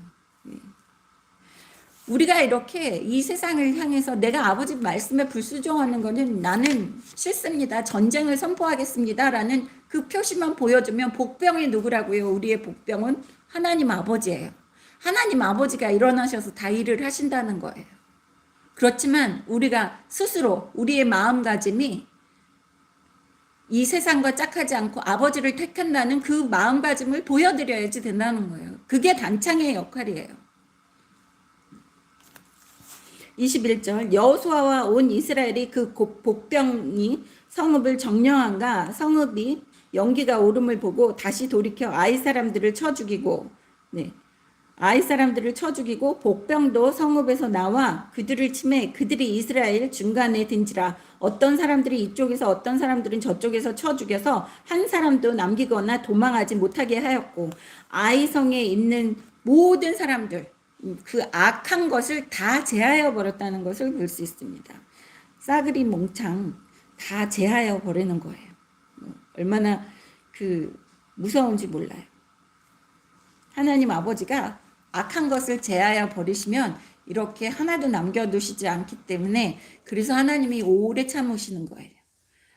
우리가 이렇게 이 세상을 향해서 내가 아버지 말씀에 불순종하는 것은 나는 싫습니다. 전쟁을 선포하겠습니다. 라는 그 표시만 보여주면 복병이 누구라고요? 우리의 복병은 하나님 아버지예요. 하나님 아버지가 일어나셔서 다 일을 하신다는 거예요. 그렇지만 우리가 스스로 우리의 마음가짐이 이 세상과 짝하지 않고 아버지를 택한다는 그 마음가짐을 보여드려야지 된다는 거예요. 그게 단창의 역할이에요. 21절 여호수아와 온 이스라엘이 그 복병이 성읍을 점령한가 성읍이 연기가 오름을 보고 다시 돌이켜 아이 사람들을 쳐 죽이고 네. 아이 사람들을 쳐 죽이고 복병도 성읍에서 나와 그들을 치매 그들이 이스라엘 중간에 든지라 어떤 사람들이 이쪽에서 어떤 사람들은 저쪽에서 쳐 죽여서 한 사람도 남기거나 도망하지 못하게 하였고 아이 성에 있는 모든 사람들 그 악한 것을 다 제하여 버렸다는 것을 볼 수 있습니다. 싸그리 몽창 다 제하여 버리는 거예요. 얼마나 그 무서운지 몰라요. 하나님 아버지가 악한 것을 제하여 버리시면 이렇게 하나도 남겨두시지 않기 때문에 그래서 하나님이 오래 참으시는 거예요.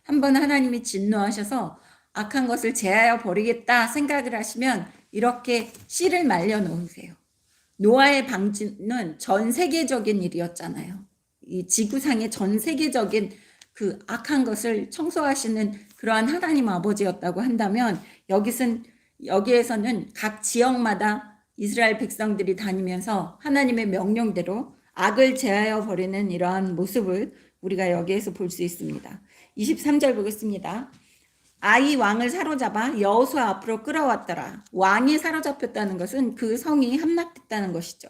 한번 하나님이 진노하셔서 악한 것을 제하여 버리겠다 생각을 하시면 이렇게 씨를 말려 놓으세요. 노아의 방주는 전 세계적인 일이었잖아요. 이 지구상의 전 세계적인 그 악한 것을 청소하시는 그러한 하나님 아버지였다고 한다면 여기에서는 각 지역마다 이스라엘 백성들이 다니면서 하나님의 명령대로 악을 제하여 버리는 이러한 모습을 우리가 여기에서 볼 수 있습니다. 23절 보겠습니다. 아이 왕을 사로잡아 여호수아 앞으로 끌어왔더라. 왕이 사로잡혔다는 것은 그 성이 함락됐다는 것이죠.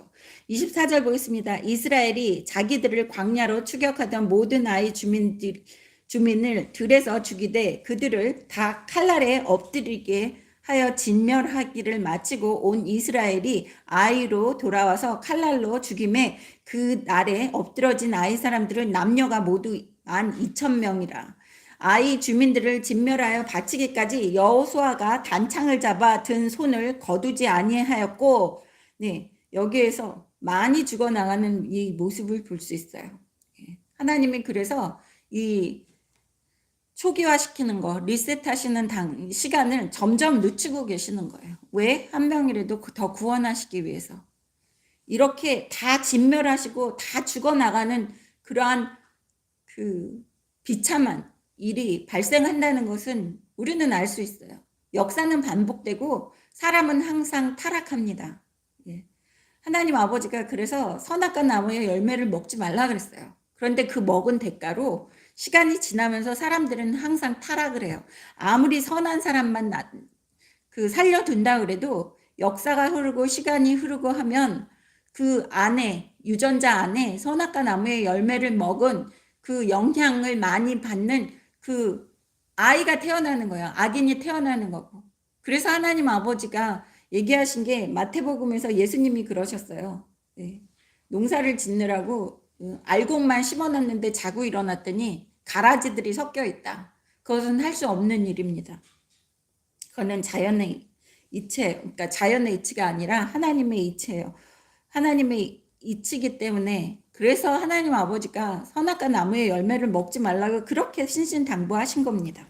24절 보겠습니다. 이스라엘이 자기들을 광야로 추격하던 모든 아이 주민을 들에서 죽이되 그들을 다 칼날에 엎드리게 하여 진멸하기를 마치고 온 이스라엘이 아이로 돌아와서 칼날로 죽임에 그 날에 엎드러진 아이 사람들은 남녀가 모두 12,000명이라. 아이 주민들을 진멸하여 바치기까지 여호수아가 단창을 잡아 든 손을 거두지 아니하였고, 네, 여기에서 많이 죽어나가는 이 모습을 볼 수 있어요. 하나님이 그래서 이 초기화시키는 거, 리셋하시는 시간을 점점 늦추고 계시는 거예요. 왜? 한 명이라도 더 구원하시기 위해서. 이렇게 다 진멸하시고 다 죽어나가는 그러한 그 비참한 일이 발생한다는 것은 우리는 알 수 있어요. 역사는 반복되고 사람은 항상 타락합니다. 예. 하나님 아버지가 그래서 선악과 나무의 열매를 먹지 말라 그랬어요. 그런데 그 먹은 대가로 시간이 지나면서 사람들은 항상 타락을 해요. 아무리 선한 사람만 살려둔다 그래도 역사가 흐르고 시간이 흐르고 하면 그 안에, 유전자 안에 선악과 나무의 열매를 먹은 그 영향을 많이 받는 그 아이가 태어나는 거예요. 악인이 태어나는 거고. 그래서 하나님 아버지가 얘기하신 게 마태복음에서 예수님이 그러셨어요. 네. 농사를 짓느라고 알곡만 심어놨는데 자고 일어났더니 가라지들이 섞여 있다. 그것은 할 수 없는 일입니다. 그거는 자연의 이체, 그러니까 자연의 이치가 아니라 하나님의 이치예요. 하나님의 이치이기 때문에 그래서 하나님 아버지가 선악과 나무의 열매를 먹지 말라고 그렇게 신신당부하신 겁니다.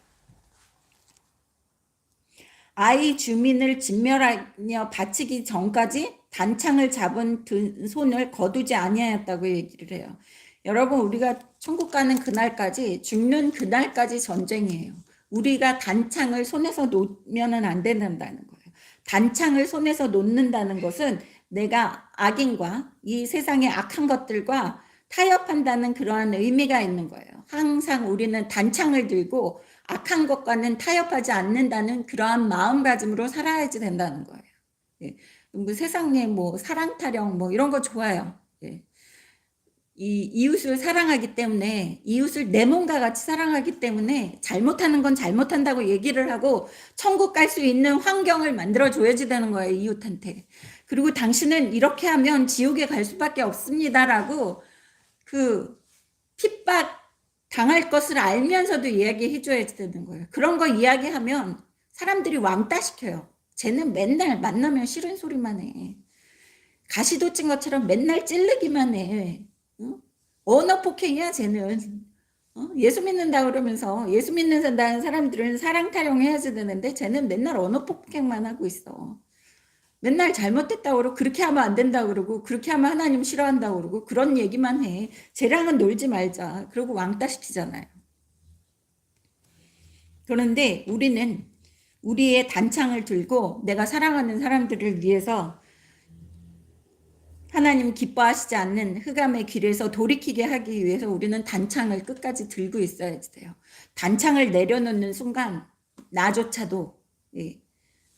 아이 주민을 진멸하여 바치기 전까지 단창을 잡은 든 손을 거두지 아니하였다고 얘기를 해요. 여러분, 우리가 천국 가는 그날까지, 죽는 그날까지 전쟁이에요. 우리가 단창을 손에서 놓으면 안 된다는 거예요. 단창을 손에서 놓는다는 것은 내가 악인과 이 세상의 악한 것들과 타협한다는 그러한 의미가 있는 거예요. 항상 우리는 단창을 들고 악한 것과는 타협하지 않는다는 그러한 마음가짐으로 살아야지 된다는 거예요. 예. 뭐 세상에 뭐 사랑 타령 뭐 이런 거 좋아요. 예. 이 이웃을 사랑하기 때문에, 이웃을 내 몸과 같이 사랑하기 때문에 잘못하는 건 잘못한다고 얘기를 하고 천국 갈 수 있는 환경을 만들어 줘야지 되는 거예요, 이웃한테. 그리고 당신은 이렇게 하면 지옥에 갈 수밖에 없습니다라고 그 핍박 당할 것을 알면서도 이야기해 줘야 되는 거예요. 그런 거 이야기하면 사람들이 왕따 시켜요. 쟤는 맨날 만나면 싫은 소리만 해. 가시도 찐 것처럼 맨날 찌르기만 해. 언어 폭행이야 쟤는. 예수 믿는다 그러면서 예수 믿는다는 사람들은 사랑 타령해야지 되는데 쟤는 맨날 언어 폭행만 하고 있어. 맨날 잘못됐다고 그러고 그렇게 하면 안 된다고 그러고 그렇게 하면 하나님 싫어한다고 그러고 그런 얘기만 해. 쟤랑은 놀지 말자. 그러고 왕따 시키잖아요. 그런데 우리는 우리의 단창을 들고 내가 사랑하는 사람들을 위해서 하나님 기뻐하시지 않는 흑암의 길에서 돌이키게 하기 위해서 우리는 단창을 끝까지 들고 있어야 돼요. 단창을 내려놓는 순간 나조차도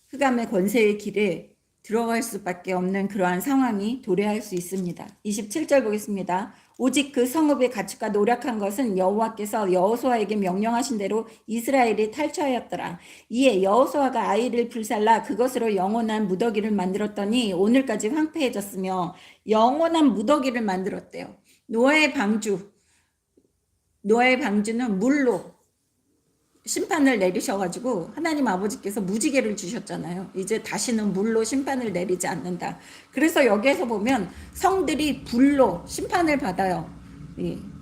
흑암의 권세의 길에 들어갈 수밖에 없는 그러한 상황이 도래할 수 있습니다. 27절 보겠습니다. 오직 그 성읍의 가축과 노력한 것은 여호와께서 여호수아에게 명령하신 대로 이스라엘이 탈취하였더라. 이에 여호수아가 아이를 불살라 그것으로 영원한 무더기를 만들었더니 오늘까지 황폐해졌으며 영원한 무더기를 만들었대요. 노아의 방주는 물로 심판을 내리셔가지고 하나님 아버지께서 무지개를 주셨잖아요. 이제 다시는 물로 심판을 내리지 않는다. 그래서 여기에서 보면 성들이 불로 심판을 받아요.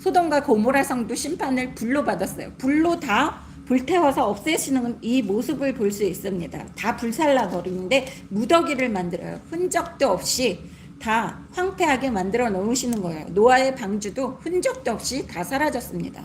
소돔과 고모라 성도 심판을 불로 받았어요. 불로 다 불태워서 없애시는 이 모습을 볼 수 있습니다. 다 불살라 버리는데 무더기를 만들어요. 흔적도 없이 다 황폐하게 만들어 놓으시는 거예요. 노아의 방주도 흔적도 없이 다 사라졌습니다.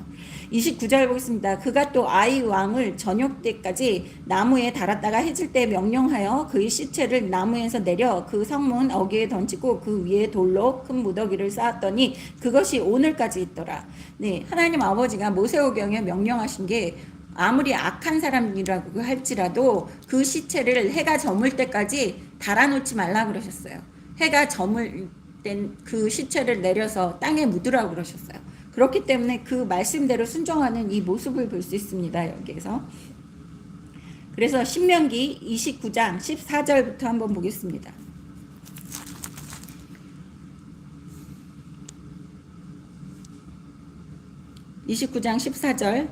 29절 보겠습니다. 그가 또 아이 왕을 저녁 때까지 나무에 달았다가 해질 때 명령하여 그의 시체를 나무에서 내려 그 성문 어귀에 던지고 그 위에 돌로 큰 무더기를 쌓았더니 그것이 오늘까지 있더라. 네, 하나님 아버지가 모세오경에 명령하신 게 아무리 악한 사람이라고 할지라도 그 시체를 해가 저물 때까지 달아놓지 말라 그러셨어요. 해가 저물 땐 그 시체를 내려서 땅에 묻으라고 그러셨어요. 그렇기 때문에 그 말씀대로 순종하는 이 모습을 볼 수 있습니다. 여기에서. 그래서 신명기 29장 14절부터 한번 보겠습니다. (29장 14절)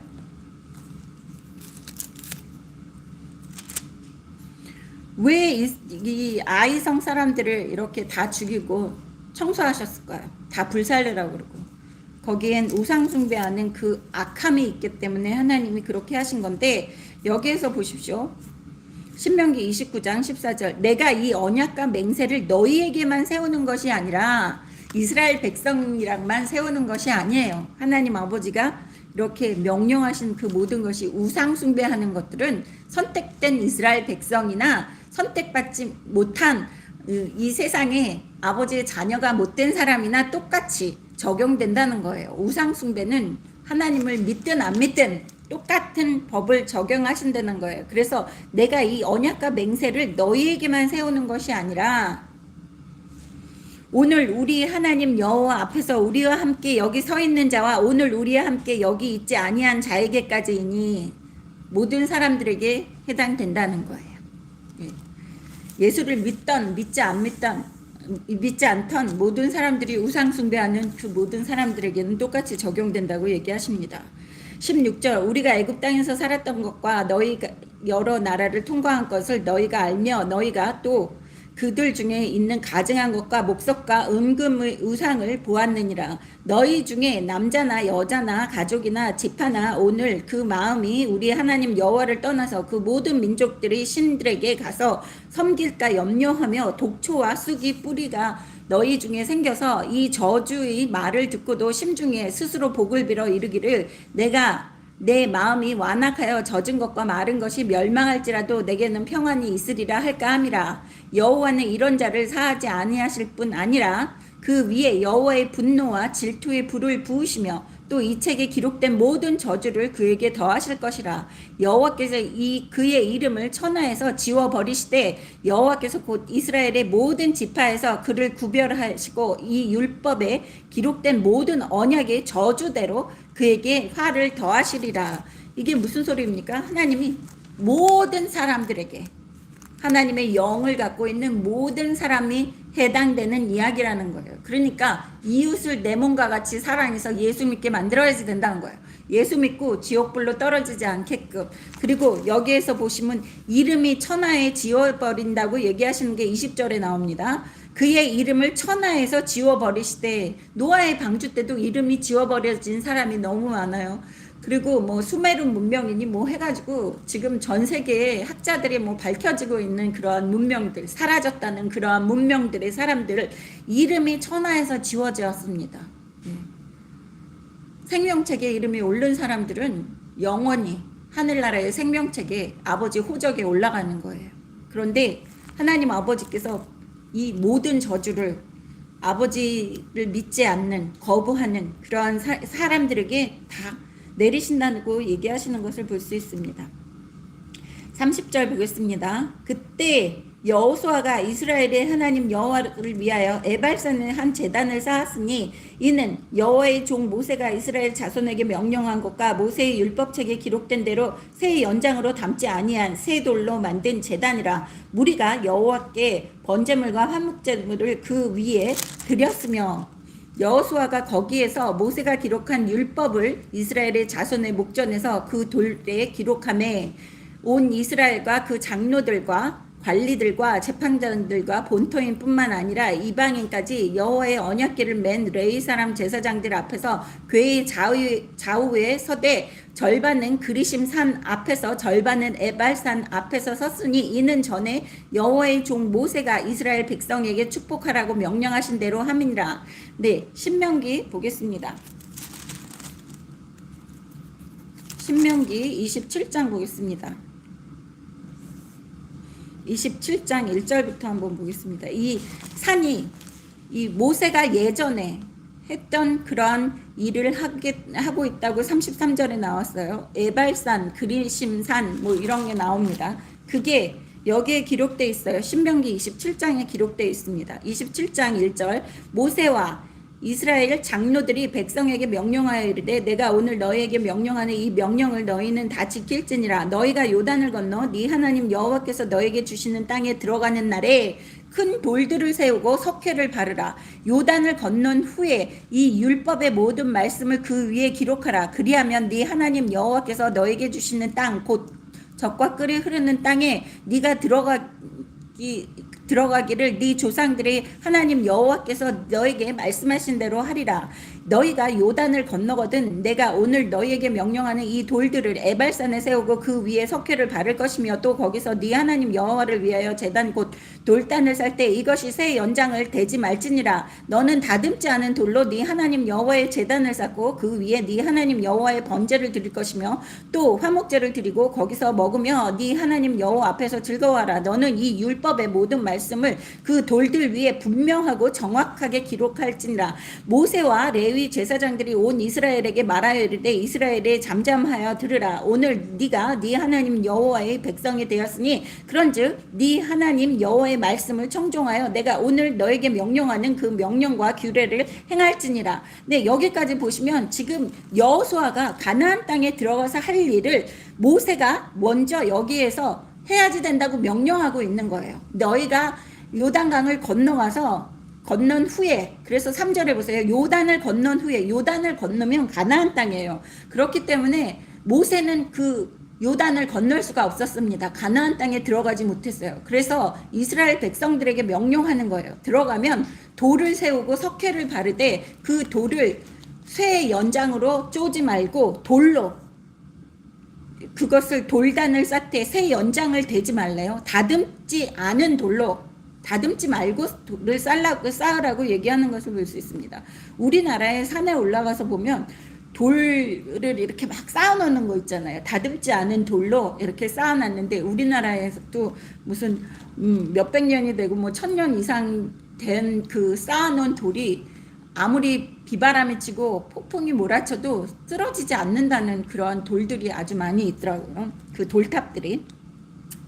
왜 이 아이성 사람들을 이렇게 다 죽이고 청소하셨을까요? 다 불살르라고 그러고 거기엔 우상 숭배하는 그 악함이 있기 때문에 하나님이 그렇게 하신 건데, 여기에서 보십시오. 신명기 29장 14절 내가 이 언약과 맹세를 너희에게만 세우는 것이 아니라 이스라엘 백성이랑만 세우는 것이 아니에요. 하나님 아버지가 이렇게 명령하신 그 모든 것이 우상 숭배하는 것들은 선택된 이스라엘 백성이나 선택받지 못한 이 세상에 아버지의 자녀가 못된 사람이나 똑같이 적용된다는 거예요. 우상 숭배는 하나님을 믿든 안 믿든 똑같은 법을 적용하신다는 거예요. 그래서 내가 이 언약과 맹세를 너희에게만 세우는 것이 아니라 오늘 우리 하나님 여호와 앞에서 우리와 함께 여기 서 있는 자와 오늘 우리와 함께 여기 있지 아니한 자에게까지이니 모든 사람들에게 해당된다는 거예요. 예수를 믿던 믿지 않던 모든 사람들이 우상 숭배하는 그 모든 사람들에게는 똑같이 적용된다고 얘기하십니다. 16절 우리가 애굽 땅에서 살았던 것과 너희가 여러 나라를 통과한 것을 너희가 알며 너희가 또 그들 중에 있는 가증한 것과 목석과 은금의 우상을 보았느니라. 너희 중에 남자나 여자나 가족이나 지파나 오늘 그 마음이 우리 하나님 여호와를 떠나서 그 모든 민족들의 신들에게 가서 섬길까 염려하며 독초와 쑥이 뿌리가 너희 중에 생겨서 이 저주의 말을 듣고도 심중에 스스로 복을 빌어 이르기를 내가 내 마음이 완악하여 젖은 것과 마른 것이 멸망할지라도 내게는 평안이 있으리라 할까 함이라. 여호와는 이런 자를 사하지 아니하실 뿐 아니라 그 위에 여호와의 분노와 질투의 불을 부으시며 또 이 책에 기록된 모든 저주를 그에게 더하실 것이라. 여호와께서 이 그의 이름을 천하에서 지워 버리시되 여호와께서 곧 이스라엘의 모든 지파에서 그를 구별하시고 이 율법에 기록된 모든 언약의 저주대로 그에게 화를 더하시리라. 이게 무슨 소리입니까? 하나님이 모든 사람들에게 하나님의 영을 갖고 있는 모든 사람이 해당되는 이야기라는 거예요. 그러니까 이웃을 내 몸과 같이 사랑해서 예수 믿게 만들어야지 된다는 거예요. 예수 믿고 지옥불로 떨어지지 않게끔. 그리고 여기에서 보시면 이름이 천하에 지워버린다고 얘기하시는 게 20절에 나옵니다. 그의 이름을 천하에서 지워버리시되 노아의 방주 때도 이름이 지워버려진 사람이 너무 많아요. 그리고 뭐 수메르 문명이니 뭐 해가지고 지금 전 세계에 학자들이 뭐 밝혀지고 있는 그러한 문명들, 사라졌다는 그러한 문명들의 사람들을 이름이 천하에서 지워졌습니다. 생명책에 이름이 오른 사람들은 영원히 하늘나라의 생명책에 아버지 호적에 올라가는 거예요. 그런데 하나님 아버지께서 이 모든 저주를 아버지를 믿지 않는, 거부하는 그러한 사람들에게 다 내리신다고 얘기하시는 것을 볼 수 있습니다. 30절 보겠습니다. 그때 여호수아가 이스라엘의 하나님 여호와를 위하여 에발산에 한 제단을 쌓았으니 이는 여호와의 종 모세가 이스라엘 자손에게 명령한 것과 모세의 율법책에 기록된 대로 새 연장으로 담지 아니한 새 돌로 만든 제단이라. 무리가 여호와께 번제물과 화목제물을 그 위에 드렸으며 여호수아가 거기에서 모세가 기록한 율법을 이스라엘의 자손의 목전에서 그 돌에 기록하매 온 이스라엘과 그 장로들과 관리들과 재판장들과 본토인뿐만 아니라 이방인까지 여호와의 언약궤를 맨 레위 사람 제사장들 앞에서 궤의 좌우에 서되 절반은 그리심 산 앞에서 절반은 에발산 앞에서 섰으니 이는 전에 여호와의 종 모세가 이스라엘 백성에게 축복하라고 명령하신 대로 함이니라. 네, 신명기 보겠습니다. 신명기 27장 보겠습니다. 27장 1절부터 한번 보겠습니다. 이 산이 이 모세가 예전에 했던 그런 일을 하고 있다고 33절에 나왔어요. 에발산, 그리심산 뭐 이런 게 나옵니다. 그게 여기에 기록되어 있어요. 신명기 27장에 기록되어 있습니다. 27장 1절 모세와 이스라엘 장로들이 백성에게 명령하여 이르되 내가 오늘 너희에게 명령하는 이 명령을 너희는 다 지킬지니라. 너희가 요단을 건너 네 하나님 여호와께서 너희에게 주시는 땅에 들어가는 날에 큰 돌들을 세우고 석회를 바르라. 요단을 건넌 후에 이 율법의 모든 말씀을 그 위에 기록하라. 그리하면 네 하나님 여호와께서 너희에게 주시는 땅 곧 젖과 꿀이 흐르는 땅에 네가 들어가기를 네 조상들이 하나님 여호와께서 너에게 말씀하신 대로 하리라. 너희가 요단을 건너거든 내가 오늘 너희에게 명령하는 이 돌들을 에발산에 세우고 그 위에 석회를 바를 것이며 또 거기서 네 하나님 여호와를 위하여 제단 곧 돌단을 쌀 때 이것이 새 연장을 대지 말지니라. 너는 다듬지 않은 돌로 네 하나님 여호와의 제단을 쌓고 그 위에 네 하나님 여호와의 번제를 드릴 것이며 또 화목제를 드리고 거기서 먹으며 네 하나님 여호와 앞에서 즐거워하라. 너는 이 율법의 모든 말씀을 그 돌들 위에 분명하고 정확하게 기록할지니라. 모세와 레위 제사장들이 온 이스라엘에게 말하여 이르되 이스라엘에 잠잠하여 들으라. 오늘 네가 네 하나님 여호와의 백성이 되었으니 그런즉 네 하나님 여호와의 말씀을 청종하여 내가 오늘 너에게 명령하는 그 명령과 규례를 행할지니라. 네, 여기까지 보시면 지금 여호수아가 가나안 땅에 들어가서 할 일을 모세가 먼저 여기에서 해야지 된다고 명령하고 있는 거예요. 너희가 요단강을 건넌 후에, 그래서 3절에 보세요. 요단을 건넌 후에, 요단을 건너면 가나안 땅이에요. 그렇기 때문에 모세는 그 요단을 건널 수가 없었습니다. 가나안 땅에 들어가지 못했어요. 그래서 이스라엘 백성들에게 명령하는 거예요. 들어가면 돌을 세우고 석회를 바르되 그 돌을 쇠의 연장으로 쪼지 말고 돌로 그것을 돌단을 쌓되 새 연장을 대지 말래요. 다듬지 않은 돌로 다듬지 말고 돌을 쌓으라고 얘기하는 것을 볼 수 있습니다. 우리나라의 산에 올라가서 보면 돌을 이렇게 막 쌓아놓는 거 있잖아요. 다듬지 않은 돌로 이렇게 쌓아놨는데 우리나라에서도 무슨 몇백 년이 되고 뭐 1000년 이상 된 그 쌓아놓은 돌이 아무리 비바람이 치고 폭풍이 몰아쳐도 쓰러지지 않는다는 그런 돌들이 아주 많이 있더라고요. 그 돌탑들이.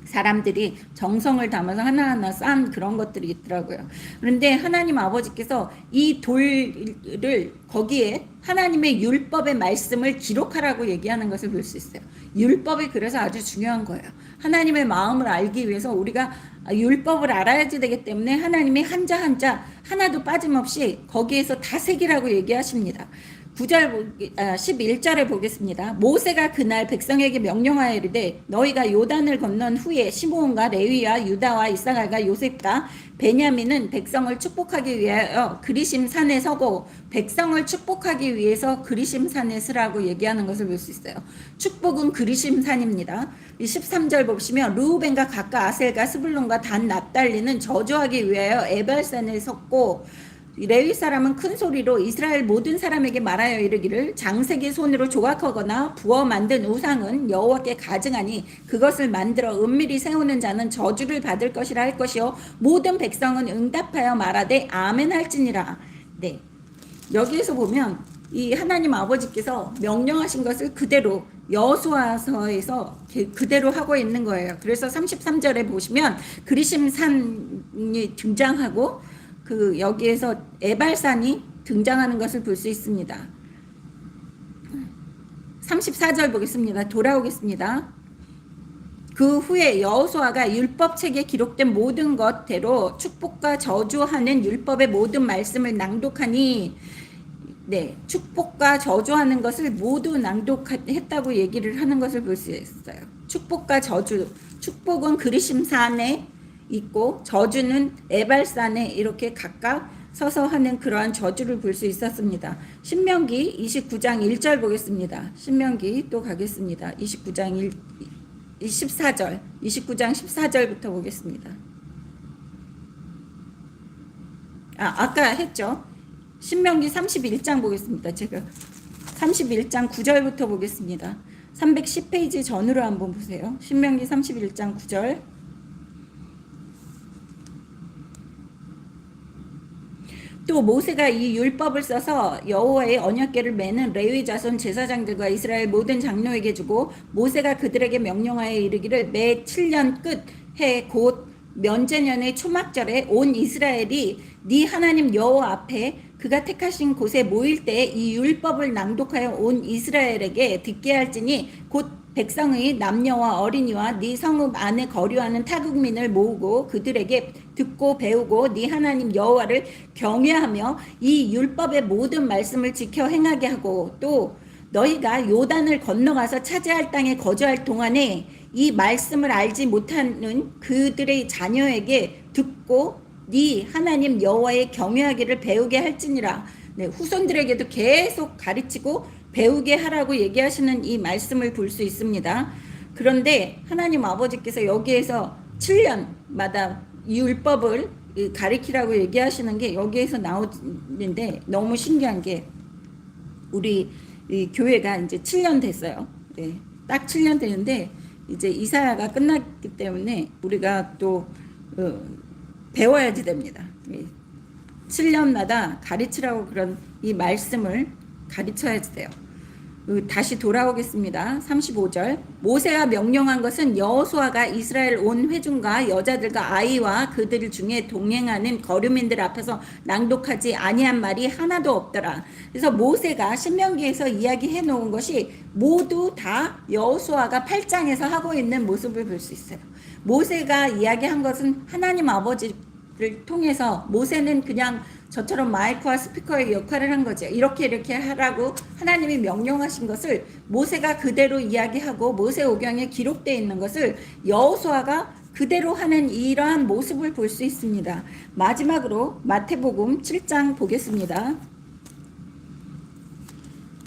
사람들이 정성을 담아서 하나하나 쌓은 그런 것들이 있더라고요. 그런데 하나님 아버지께서 이 돌을 거기에 하나님의 율법의 말씀을 기록하라고 얘기하는 것을 볼 수 있어요. 율법이 그래서 아주 중요한 거예요. 하나님의 마음을 알기 위해서 우리가 율법을 알아야지 되기 때문에 하나님이 한자 한자 하나도 빠짐없이 거기에서 다 새기라고 얘기하십니다. 11절에 보겠습니다. 모세가 그날 백성에게 명령하여 이르되 너희가 요단을 건넌 후에 시므온과 레위와 유다와 이사갈과 요셉과 베냐민은 백성을 축복하기 위하여 그리심 산에 서고 백성을 축복하기 위해서 그리심 산에 서라고 얘기하는 것을 볼 수 있어요. 축복은 그리심 산입니다. 13절 보시면 르우벤과 갓과 아셀과 스불론과 단 납달리는 저주하기 위하여 에발산에 섰고 레위 사람은 큰 소리로 이스라엘 모든 사람에게 말하여 이르기를 장색의 손으로 조각하거나 부어 만든 우상은 여호와께 가증하니 그것을 만들어 은밀히 세우는 자는 저주를 받을 것이라 할 것이요 모든 백성은 응답하여 말하되 아멘 할지니라. 네, 여기에서 보면 이 하나님 아버지께서 명령하신 것을 그대로 여호수아서에서 그대로 하고 있는 거예요. 그래서 33절에 보시면 그리심 산이 등장하고 그 여기에서 에발산이 등장하는 것을 볼 수 있습니다. 34절 보겠습니다. 돌아오겠습니다. 그 후에 여호수아가 율법책에 기록된 모든 것대로 축복과 저주하는 율법의 모든 말씀을 낭독하니 네, 축복과 저주하는 것을 모두 낭독했다고 얘기를 하는 것을 볼 수 있어요. 축복과 저주, 축복은 그리심 산에 있고 저주는 에발산에 이렇게 각각 서서 하는 그러한 저주를 볼 수 있었습니다. 신명기 29장 1절 보겠습니다. 신명기 또 가겠습니다. 29장 14절 29장 14절부터 보겠습니다. 아까 했죠. 신명기 31장 보겠습니다. 제가 31장 9절부터 보겠습니다. 310페이지 전으로 한번 보세요. 신명기 31장 9절. 또 모세가 이 율법을 써서 여호와의 언약궤를 매는 레위 자손 제사장들과 이스라엘 모든 장로에게 주고 모세가 그들에게 명령하여 이르기를 매 7년 끝해 곧 면제년의 초막절에 온 이스라엘이 네 하나님 여호와 앞에 그가 택하신 곳에 모일 때 이 율법을 낭독하여 온 이스라엘에게 듣게 할지니 곧 백성의 남녀와 어린이와 네 성읍 안에 거류하는 타국민을 모으고 그들에게 듣고 배우고 네 하나님 여호와를 경외하며 이 율법의 모든 말씀을 지켜 행하게 하고 또 너희가 요단을 건너가서 차지할 땅에 거주할 동안에 이 말씀을 알지 못하는 그들의 자녀에게 듣고 네 하나님 여호와의 경외하기를 배우게 할지니라. 네, 후손들에게도 계속 가르치고 배우게 하라고 얘기하시는 이 말씀을 볼 수 있습니다. 그런데 하나님 아버지께서 여기에서 7년마다 이 율법을 가르치라고 얘기하시는 게 여기에서 나오는데 너무 신기한 게 우리 이 교회가 이제 7년 됐어요. 네, 딱 7년 되는데 이제 이사야가 끝났기 때문에 우리가 또 배워야지 됩니다. 7년마다 가르치라고 그런 이 말씀을 가르쳐야지 돼요. 다시 돌아오겠습니다. 35절. 모세가 명령한 것은 여호수아가 이스라엘 온 회중과 여자들과 아이와 그들 중에 동행하는 거류민들 앞에서 낭독하지 아니한 말이 하나도 없더라. 그래서 모세가 신명기에서 이야기해 놓은 것이 모두 다 여호수아가 8장에서 하고 있는 모습을 볼 수 있어요. 모세가 이야기한 것은 하나님 아버지를 통해서 모세는 그냥 저처럼 마이크와 스피커의 역할을 한 거죠. 이렇게 하라고 하나님이 명령하신 것을 모세가 그대로 이야기하고 모세오경에 기록되어 있는 것을 여호수아가 그대로 하는 이러한 모습을 볼 수 있습니다. 마지막으로 마태복음 7장 보겠습니다.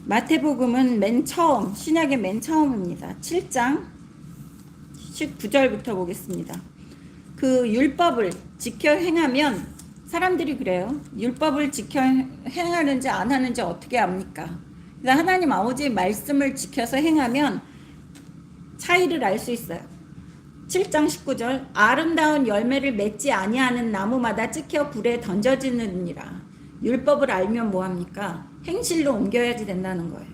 마태복음은 맨 처음, 신약의 맨 처음입니다. 7장 19절부터 보겠습니다. 그 율법을 지켜 행하면 사람들이 그래요. 율법을 지켜 행하는지 안 하는지 어떻게 압니까? 그러니까 하나님 아버지의 말씀을 지켜서 행하면 차이를 알 수 있어요. 7장 19절 아름다운 열매를 맺지 아니하는 나무마다 찍혀 불에 던져지느니라. 율법을 알면 뭐합니까? 행실로 옮겨야지 된다는 거예요.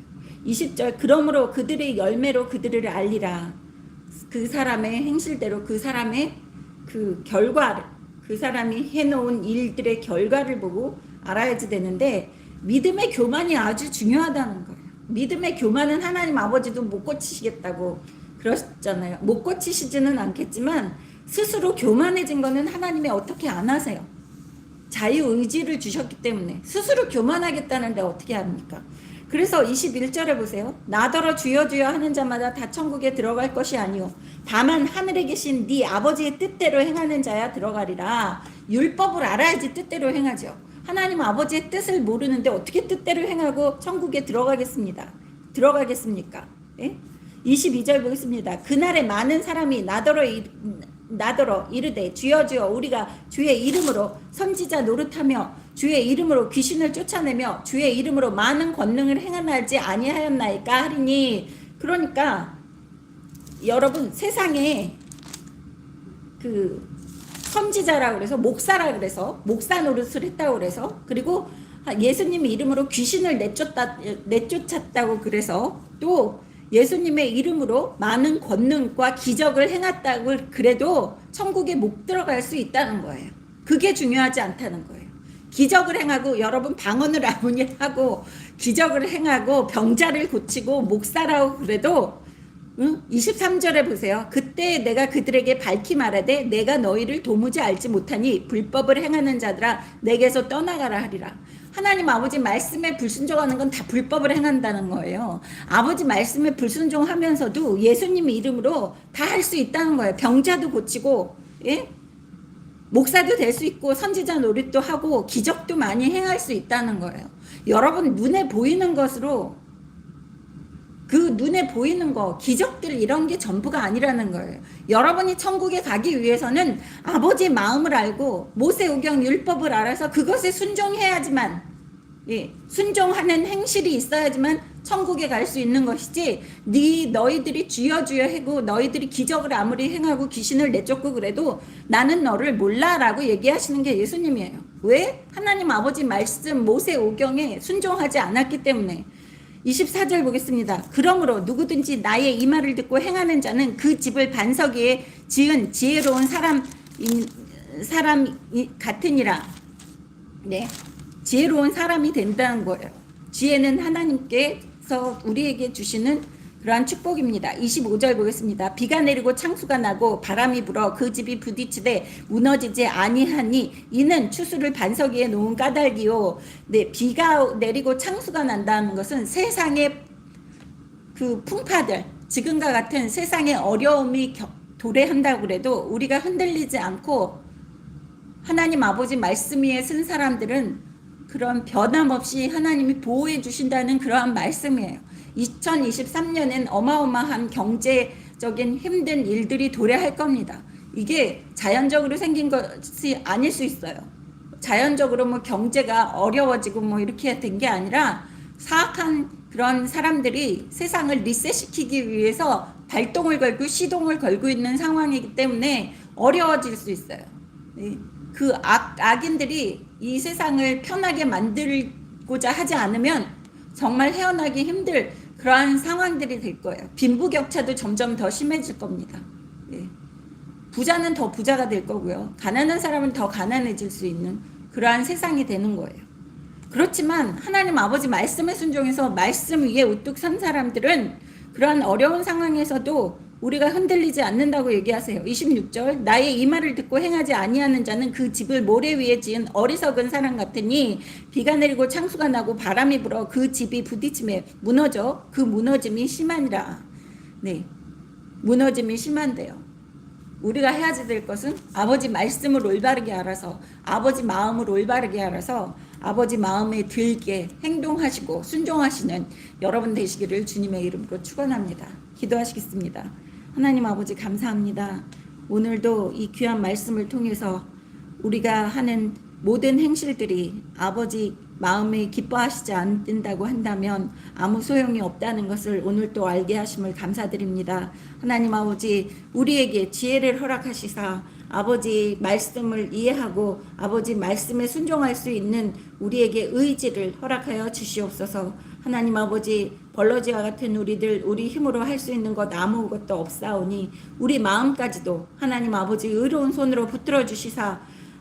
20절 그러므로 그들의 열매로 그들을 알리라. 그 사람의 행실대로 그 사람의 그 결과를 그 사람이 해놓은 일들의 결과를 보고 알아야지 되는데 믿음의 교만이 아주 중요하다는 거예요. 믿음의 교만은 하나님 아버지도 못 고치시겠다고 그러셨잖아요. 못 고치시지는 않겠지만 스스로 교만해진 거는 하나님이 어떻게 안 하세요. 자유의지를 주셨기 때문에 스스로 교만하겠다는데 어떻게 합니까? 그래서 21절에 보세요. 나더러 주여 주여 하는 자마다 다 천국에 들어갈 것이 아니오 다만 하늘에 계신 네 아버지의 뜻대로 행하는 자야 들어가리라. 율법을 알아야지 뜻대로 행하죠. 하나님 아버지의 뜻을 모르는데 어떻게 뜻대로 행하고 천국에 들어가겠습니까? 예? 22절 보겠습니다. 그날에 많은 사람이 나더러 이르되 주여 주여 우리가 주의 이름으로 선지자 노릇하며 주의 이름으로 귀신을 쫓아내며 주의 이름으로 많은 권능을 행하지 아니하였나이까 하리니. 그러니까 여러분 세상에 그 선지자라고 그래서 목사라 그래서 목사 노릇을 했다고 그래서 그리고 예수님 이름으로 귀신을 내쫓았다고 그래서 또 예수님의 이름으로 많은 권능과 기적을 행했다고 그래도 천국에 못 들어갈 수 있다는 거예요. 그게 중요하지 않다는 거예요. 기적을 행하고 여러분 방언을 하고 기적을 행하고 병자를 고치고 목사라고 그래도 23절에 보세요. 그때 내가 그들에게 밝히 말하되 내가 너희를 도무지 알지 못하니 불법을 행하는 자들아 내게서 떠나가라 하리라. 하나님 아버지 말씀에 불순종하는 건 다 불법을 행한다는 거예요. 아버지 말씀에 불순종하면서도 예수님 이름으로 다 할 수 있다는 거예요. 병자도 고치고 예? 목사도 될 수 있고 선지자 노릇도 하고 기적도 많이 행할 수 있다는 거예요. 여러분 눈에 보이는 것으로 그 눈에 보이는 거 기적들 이런 게 전부가 아니라는 거예요. 여러분이 천국에 가기 위해서는 아버지의 마음을 알고 모세오경 율법을 알아서 그것에 순종해야지만 순종하는 행실이 있어야지만 천국에 갈 수 있는 것이지 너희들이 주여 주여 하고 너희들이 기적을 아무리 행하고 귀신을 내쫓고 그래도 나는 너를 몰라라고 얘기하시는 게 예수님이에요. 왜? 하나님 아버지 말씀 모세오경에 순종하지 않았기 때문에. 24절 보겠습니다. 그러므로 누구든지 나의 이 말을 듣고 행하는 자는 그 집을 반석 위에 지은 지혜로운 사람 같으니라. 네, 지혜로운 사람이 된다는 거예요. 지혜는 하나님께서 우리에게 주시는 그러한 축복입니다. 25절 보겠습니다. 비가 내리고 창수가 나고 바람이 불어 그 집이 부딪히되 무너지지 아니하니 이는 추수를 반석 위에 놓은 까닭이요. 네, 비가 내리고 창수가 난다는 것은 세상의 그 풍파들, 지금과 같은 세상의 어려움이 도래한다고 그래도 우리가 흔들리지 않고 하나님 아버지 말씀 위에 쓴 사람들은 그런 변함없이 하나님이 보호해 주신다는 그러한 말씀이에요. 2023년엔 어마어마한 경제적인 힘든 일들이 도래할 겁니다. 이게 자연적으로 생긴 것이 아닐 수 있어요. 자연적으로 뭐 경제가 어려워지고 뭐 이렇게 된 게 아니라 사악한 그런 사람들이 세상을 리셋시키기 위해서 발동을 걸고 시동을 걸고 있는 상황이기 때문에 어려워질 수 있어요. 그 악인들이 이 세상을 편하게 만들고자 하지 않으면 정말 헤어나기 힘들 그러한 상황들이 될 거예요. 빈부격차도 점점 더 심해질 겁니다. 부자는 더 부자가 될 거고요. 가난한 사람은 더 가난해질 수 있는 그러한 세상이 되는 거예요. 그렇지만 하나님 아버지 말씀에 순종해서 말씀 위에 우뚝 선 사람들은 그러한 어려운 상황에서도 우리가 흔들리지 않는다고 얘기하세요. 26절 나의 이 말을 듣고 행하지 아니하는 자는 그 집을 모래 위에 지은 어리석은 사람 같으니 비가 내리고 창수가 나고 바람이 불어 그 집이 부딪힘에 무너져 그 무너짐이 심하니라. 네, 무너짐이 심한데요. 우리가 해야 될 것은 아버지 말씀을 올바르게 알아서 아버지 마음을 올바르게 알아서 아버지 마음에 들게 행동하시고 순종하시는 여러분 되시기를 주님의 이름으로 축원합니다. 기도하시겠습니다. 하나님 아버지 감사합니다. 오늘도 이 귀한 말씀을 통해서 우리가 하는 모든 행실들이 아버지 마음에 기뻐하시지 않는다고 한다면 아무 소용이 없다는 것을 오늘 또 알게 하심을 감사드립니다. 하나님 아버지 우리에게 지혜를 허락하시사 아버지 말씀을 이해하고 아버지 말씀에 순종할 수 있는 우리에게 의지를 허락하여 주시옵소서. 하나님 아버지 벌러지와 같은 우리들 우리 힘으로 할 수 있는 것 아무것도 없사오니 우리 마음까지도 하나님 아버지 의로운 손으로 붙들어 주시사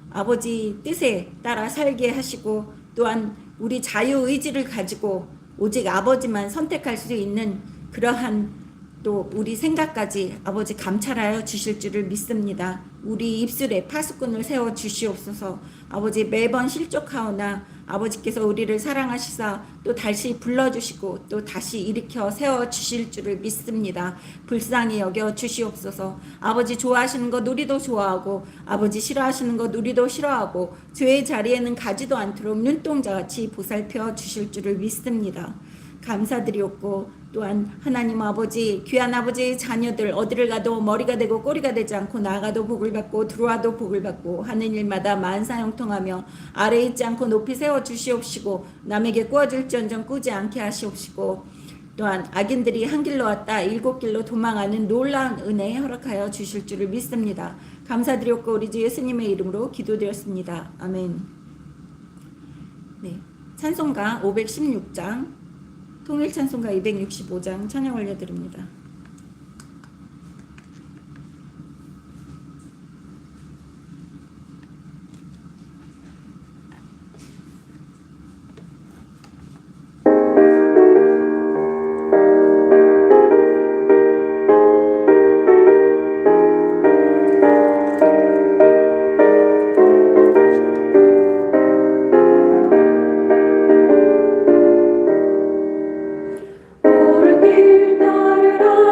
아버지 뜻에 따라 살게 하시고 또한 우리 자유의지를 가지고 오직 아버지만 선택할 수 있는 그러한 또 우리 생각까지 아버지 감찰하여 주실 줄을 믿습니다. 우리 입술에 파수꾼을 세워 주시옵소서. 아버지 매번 실족하오나 아버지께서 우리를 사랑하시사 또 다시 불러주시고 또 다시 일으켜 세워 주실 줄을 믿습니다. 불쌍히 여겨 주시옵소서. 아버지 좋아하시는 것 우리도 좋아하고 아버지 싫어하시는 것 우리도 싫어하고 죄의 자리에는 가지도 않도록 눈동자같이 보살펴 주실 줄을 믿습니다. 감사드리옵고 또한 하나님 아버지 귀한 아버지의 자녀들 어디를 가도 머리가 되고 꼬리가 되지 않고 나가도 복을 받고 들어와도 복을 받고 하는 일마다 만사형통하며 아래 있지 않고 높이 세워 주시옵시고 남에게 꾸어질지언정 꾸지 않게 하시옵시고 또한 악인들이 한 길로 왔다 일곱 길로 도망하는 놀라운 은혜 허락하여 주실 줄을 믿습니다. 감사드리옵고 우리 주 예수님의 이름으로 기도드렸습니다. 아멘. 네, 찬송가 516장 통일찬송가 265장 찬양 올려드립니다. 올 길 따르라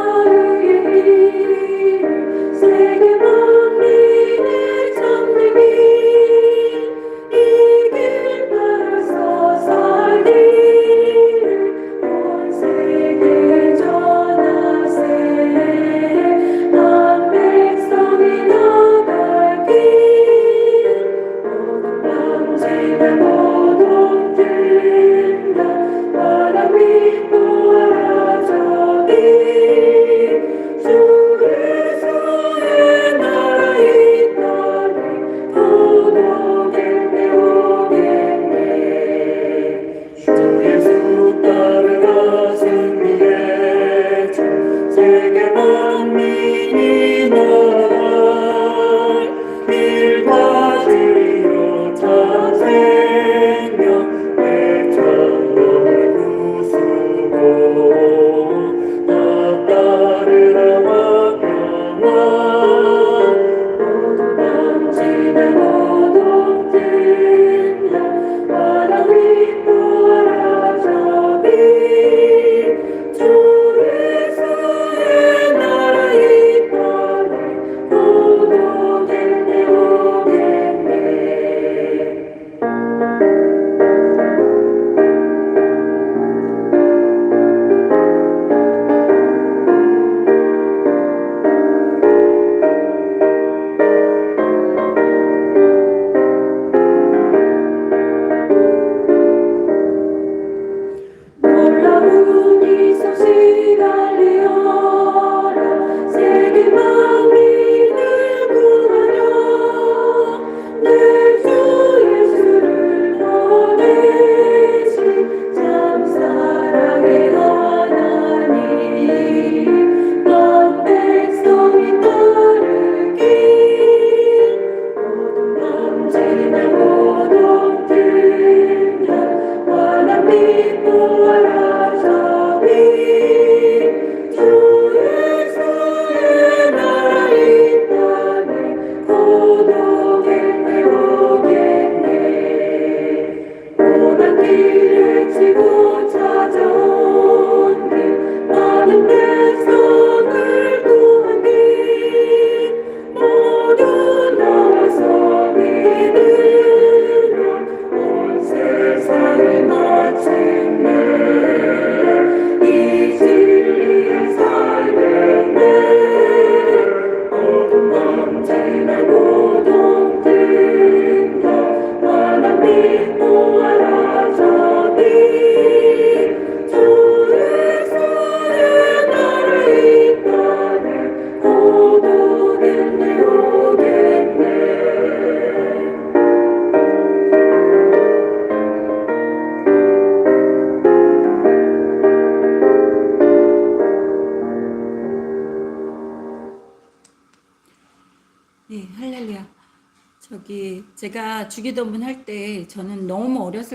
제가 주기도문 할 때 저는 너무 어렸을